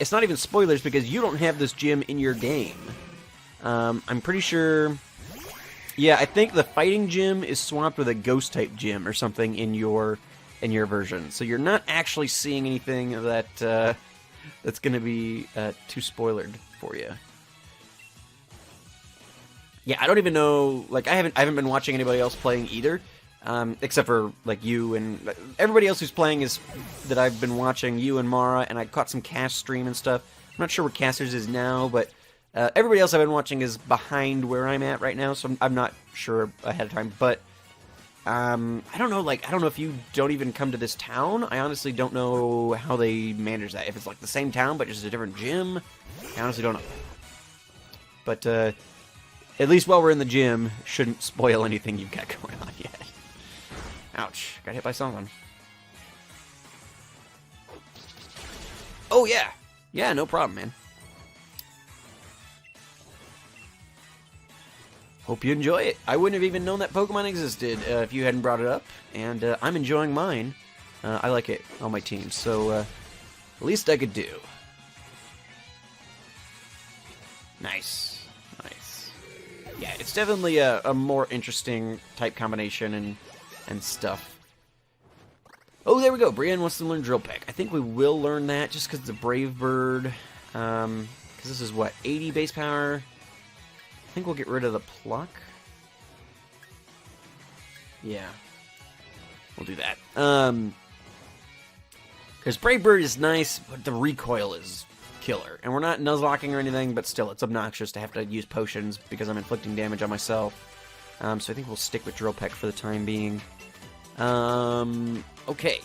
it's not even spoilers because you don't have this gym in your game. I'm pretty sure... Yeah, I think the fighting gym is swapped with a ghost-type gym or something in your version. So you're not actually seeing anything that that's going to be too spoilered for you. Yeah, I don't even know. Like, I haven't been watching anybody else playing either, except for like you and everybody else who's playing is that I've been watching. You and Mara, and I caught some cast stream and stuff. I'm not sure where Casters is now, but everybody else I've been watching is behind where I'm at right now, so I'm not sure ahead of time. But I don't know. Like, I don't know if you don't even come to this town. I honestly don't know how they manage that. If it's like the same town but just a different gym, I honestly don't know. But at least while we're in the gym, shouldn't spoil anything you've got going on yet. Ouch. Got hit by something. Oh, yeah. Yeah, no problem, man. Hope you enjoy it. I wouldn't have even known that Pokemon existed if you hadn't brought it up, and I'm enjoying mine. I like it on my team, so least I could do. Nice. Nice. Yeah, it's definitely a more interesting type combination and stuff. Oh, there we go. Brienne wants to learn Drill Peck. I think we will learn that just because it's a Brave Bird. Because this is, what, 80 base power? I think we'll get rid of the Pluck. Yeah. We'll do that. Because Brave Bird is nice, but the recoil is killer. And we're not Nuzlocking or anything, but still, it's obnoxious to have to use potions because I'm inflicting damage on myself. So I think we'll stick with Drill Peck for the time being. Okay.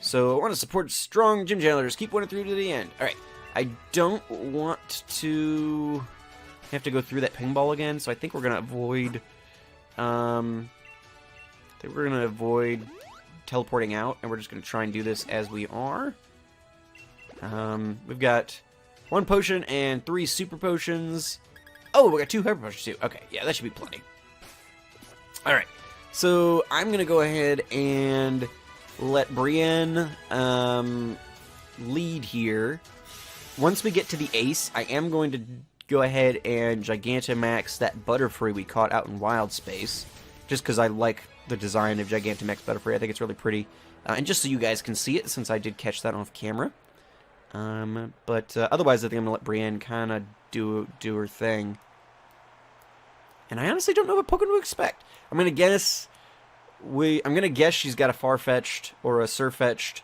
So I want to support strong gym challengers. Keep winning through to the end. Alright. I don't want to have to go through that ping ball again, so I think we're going to avoid... teleporting out, and we're just going to try and do this as we are. We've got 1 potion and 3 super potions. Oh, we got 2 hyper potions too. Okay, yeah, that should be plenty. Alright, so I'm going to go ahead and let Brienne lead here. Once we get to the ace, I am going to go ahead and Gigantamax that Butterfree we caught out in Wild Space, just because I like the design of Gigantamax Butterfree. I think it's really pretty. And just so you guys can see it, since I did catch that off camera. But otherwise, I think I'm going to let Brienne kind of do her thing. And I honestly don't know what Pokemon to expect. I'm going to guess... I'm going to guess she's got a Farfetch'd or a Surfetch'd.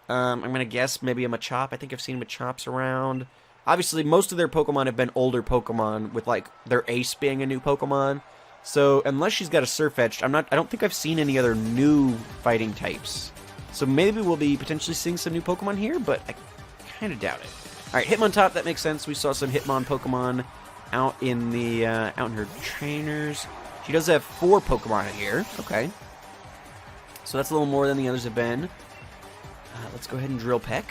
I'm going to guess maybe a Machop. I think I've seen Machops around. Obviously, most of their Pokemon have been older Pokemon, with, like, their ace being a new Pokemon. So, unless she's got a Surfetch'd, I don't think I've seen any other new fighting types. So maybe we'll be potentially seeing some new Pokemon here, but I kind of doubt it. Alright, Hitmontop, that makes sense. We saw some Hitmon Pokemon out in her trainers. She does have 4 Pokemon here. Okay. So that's a little more than the others have been. Let's go ahead and Drill Peck.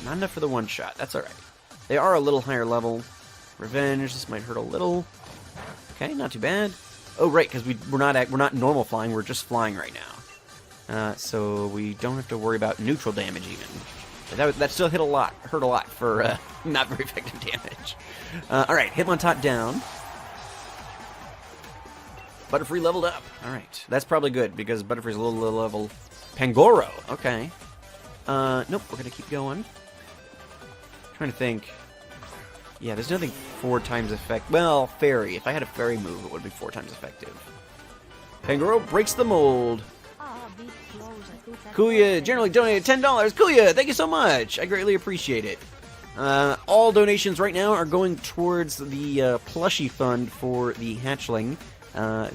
Not enough for the one-shot. That's alright. They are a little higher level. Revenge, this might hurt a little. Okay, not too bad. Oh, right, because we're not normal flying, we're just flying right now. So we don't have to worry about neutral damage even. That still hurt a lot for not very effective damage. Alright, Hitmontop down. Butterfree leveled up. Alright, that's probably good, because Butterfree's a little level. Pangoro, okay. Nope, we're gonna keep going. Trying to think. Yeah, there's nothing 4 times effective. Well, Fairy. If I had a Fairy move, it would be 4 times effective. Pangoro breaks the mold. Kuya generally donated $10. Kuya, thank you so much. I greatly appreciate it. All donations right now are going towards the plushie fund for the hatchling,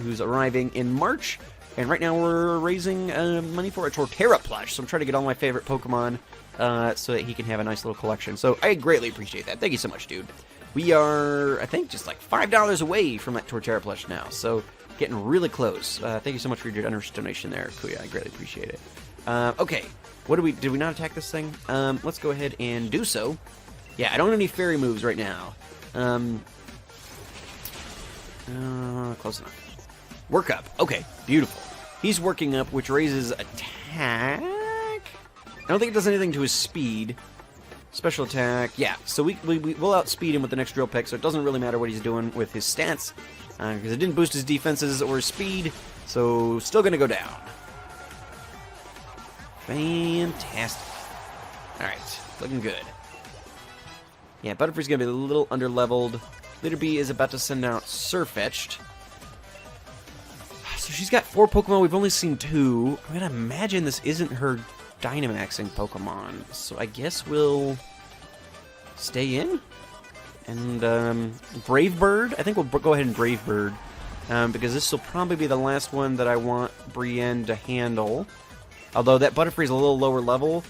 who's arriving in March. And right now we're raising money for a Torterra plush, so I'm trying to get all my favorite Pokemon so that he can have a nice little collection. So I greatly appreciate that. Thank you so much, dude. We are, I think, just like $5 away from that Torterra plush now, so getting really close. Thank you so much for your generous donation there, Kuya. I greatly appreciate it. Okay, did we not attack this thing? Let's go ahead and do so. Yeah, I don't have any fairy moves right now. Close enough. Work up. Okay, beautiful. He's working up, which raises attack. I don't think it does anything to his speed. Special attack. Yeah, so we'll outspeed him with the next Drill Peck, so it doesn't really matter what he's doing with his stats, because it didn't boost his defenses or his speed, so still going to go down. Fantastic. Alright, looking good. Yeah, Butterfree's going to be a little underleveled. Litterbee is about to send out Surfetch'd. So she's got 4 Pokemon. We've only seen 2. I'm going to imagine this isn't her Dynamaxing Pokemon. So I guess we'll stay in. And Brave Bird. I think we'll go ahead and Brave Bird. Because this will probably be the last one that I want Brienne to handle. Although that Butterfree's a little lower level.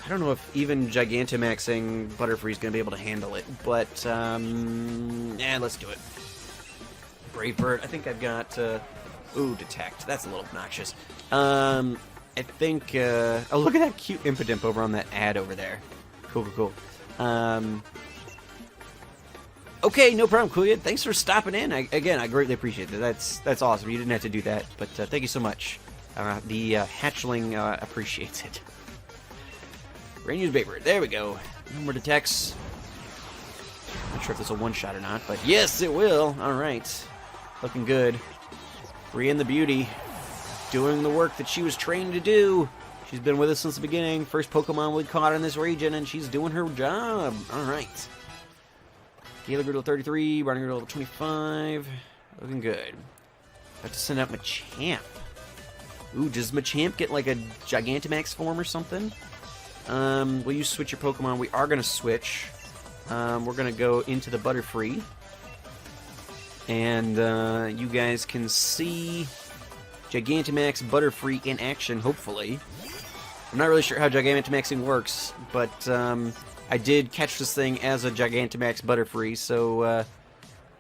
I don't know if even Gigantamaxing Butterfree is going to be able to handle it, but, yeah, let's do it. Brave Bird, I think I've got, ooh, Detect. That's a little obnoxious. I think, oh, look at that cute Impidimp over on that ad over there. Cool, cool, cool. Okay, no problem, Kuya. Thanks for stopping in. Again, I greatly appreciate it. That's awesome. You didn't have to do that, but thank you so much. The hatchling appreciates it. Rain use Vapor. There we go. No more detects. Not sure if this will one-shot or not, but yes, it will. All right. Looking good. Brienne the Beauty. Doing the work that she was trained to do. She's been with us since the beginning. First Pokemon we caught in this region, and she's doing her job. All right. Galar level 33, running level 25. Looking good. Have to send out Machamp. Ooh, does Machamp get like a Gigantamax form or something? Will you switch your Pokemon? We are going to switch. We're going to go into the Butterfree. And you guys can see Gigantamax Butterfree in action, hopefully. I'm not really sure how Gigantamaxing works, but I did catch this thing as a Gigantamax Butterfree, so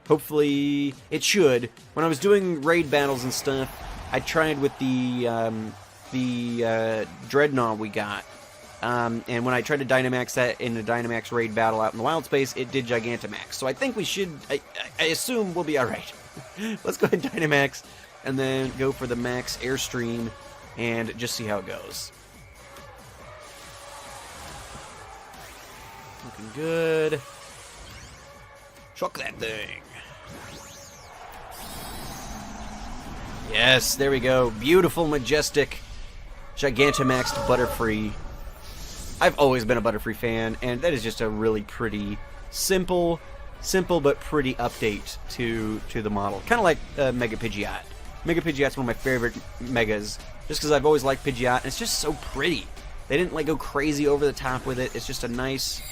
hopefully it should. When I was doing raid battles and stuff, I tried with the Dreadnought we got. And when I tried to Dynamax that in a Dynamax raid battle out in the wild space, it did Gigantamax. So I think we should, I assume we'll be alright. Let's go ahead and Dynamax, and then go for the max Airstream, and just see how it goes. Looking good. Chuck that thing. Yes, there we go. Beautiful, majestic, Gigantamaxed Butterfree. I've always been a Butterfree fan, and that is just a really pretty, simple but pretty update to the model. Kind of like Mega Pidgeot. Mega Pidgeot's one of my favorite Megas, just because I've always liked Pidgeot, and it's just so pretty. They didn't like go crazy over the top with it. It's just a nice,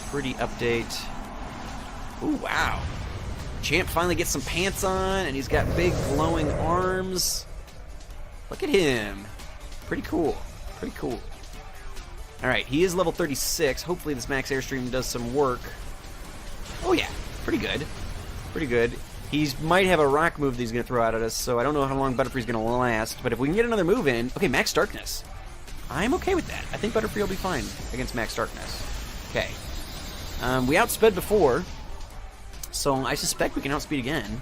pretty update. Ooh, wow. Champ finally gets some pants on, and he's got big glowing arms. Look at him. Pretty cool. Pretty cool. Alright, he is level 36. Hopefully this max Airstream does some work. Oh yeah, pretty good. Pretty good. He might have a rock move that he's going to throw out at us, so I don't know how long Butterfree's going to last. But if we can get another move in... Okay, Max Darkness. I'm okay with that. I think Butterfree will be fine against Max Darkness. Okay. We outsped before, so I suspect we can outspeed again.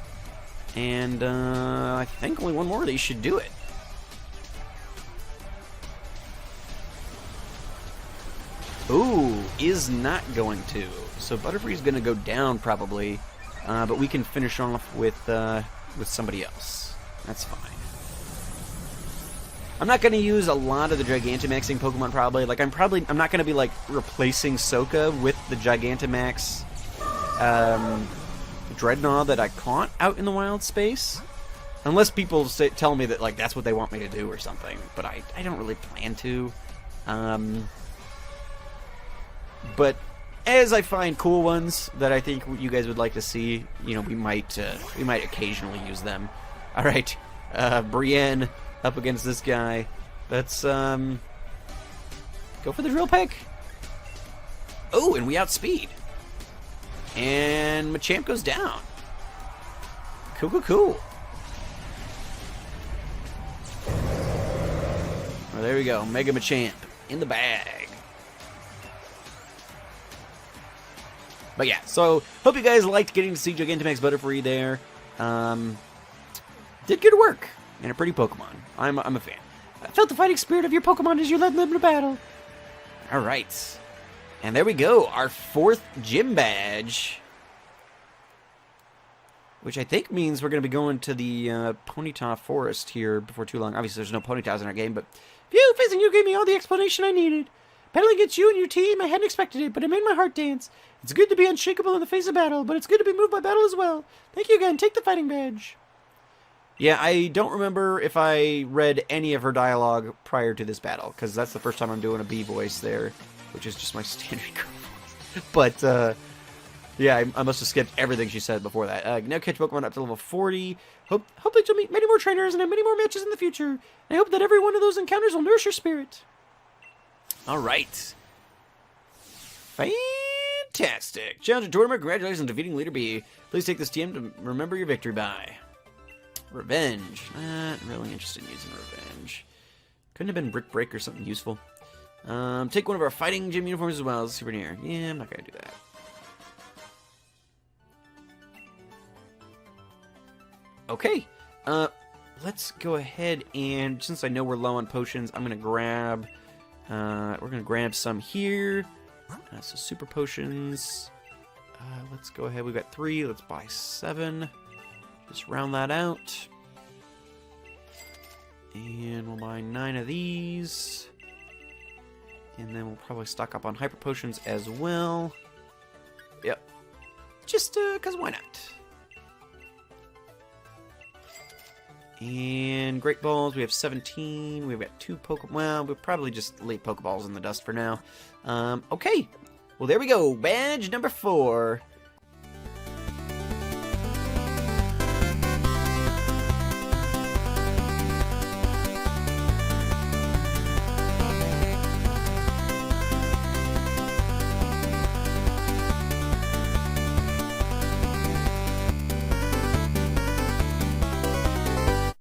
And I think only one more of these should do it. Ooh, is not going to. So Butterfree's going to go down probably, but we can finish off with somebody else. That's fine. I'm not going to use a lot of the Gigantamaxing Pokemon probably. Like I'm not going to be like replacing Soka with the Gigantamax Dreadnought that I caught out in the wild space. Unless people tell me that like that's what they want me to do or something, but I don't really plan to. But as I find cool ones that I think you guys would like to see, you know, we might occasionally use them. All right, Brienne up against this guy. Let's go for the Drill Peck. Oh, and we outspeed. And Machamp goes down. Cool, cool, cool. Oh, there we go. Mega Machamp in the bag. But yeah, so hope you guys liked getting to see Gigantamax Butterfree there. Did good work. And a pretty Pokemon. I'm a fan. I felt the fighting spirit of your Pokemon as you led them to battle. Alright. And there we go. Our 4th gym badge. Which I think means we're going to be going to the Ponyta Forest here before too long. Obviously, there's no Ponytas in our game, but... Phew, facing you gave me all the explanation I needed. Battling against you and your team, I hadn't expected it, but it made my heart dance. It's good to be unshakable in the face of battle, but it's good to be moved by battle as well. Thank you again. Take the fighting badge. Yeah, I don't remember if I read any of her dialogue prior to this battle, because that's the first time I'm doing a B voice there, which is just my standard girl. But, yeah, I must have skipped everything she said before that. Now catch Pokemon up to level 40. Hope that you'll meet many more trainers and have many more matches in the future. And I hope that every one of those encounters will nourish your spirit. All right. Fantastic. Challenger Tortimer, congratulations on defeating Leader B. Please take this TM to remember your victory by. Revenge. Not really interested in using revenge. Couldn't have been Brick Break or something useful. Take one of our fighting gym uniforms as well as a souvenir. Yeah, I'm not going to do that. Okay. Let's go ahead and, since I know we're low on potions, I'm going to grab... we're going to grab some here. So super potions. Let's go ahead. We've got 3. Let's buy 7. Just round that out. And we'll buy 9 of these. And then we'll probably stock up on hyper potions as well. Yep. Just because why not? And Great Balls, we have 17. We've got 2 Pokemon. Well, we'll probably just leave Pokeballs in the dust for now. Okay. Well, there we go. Badge number 4.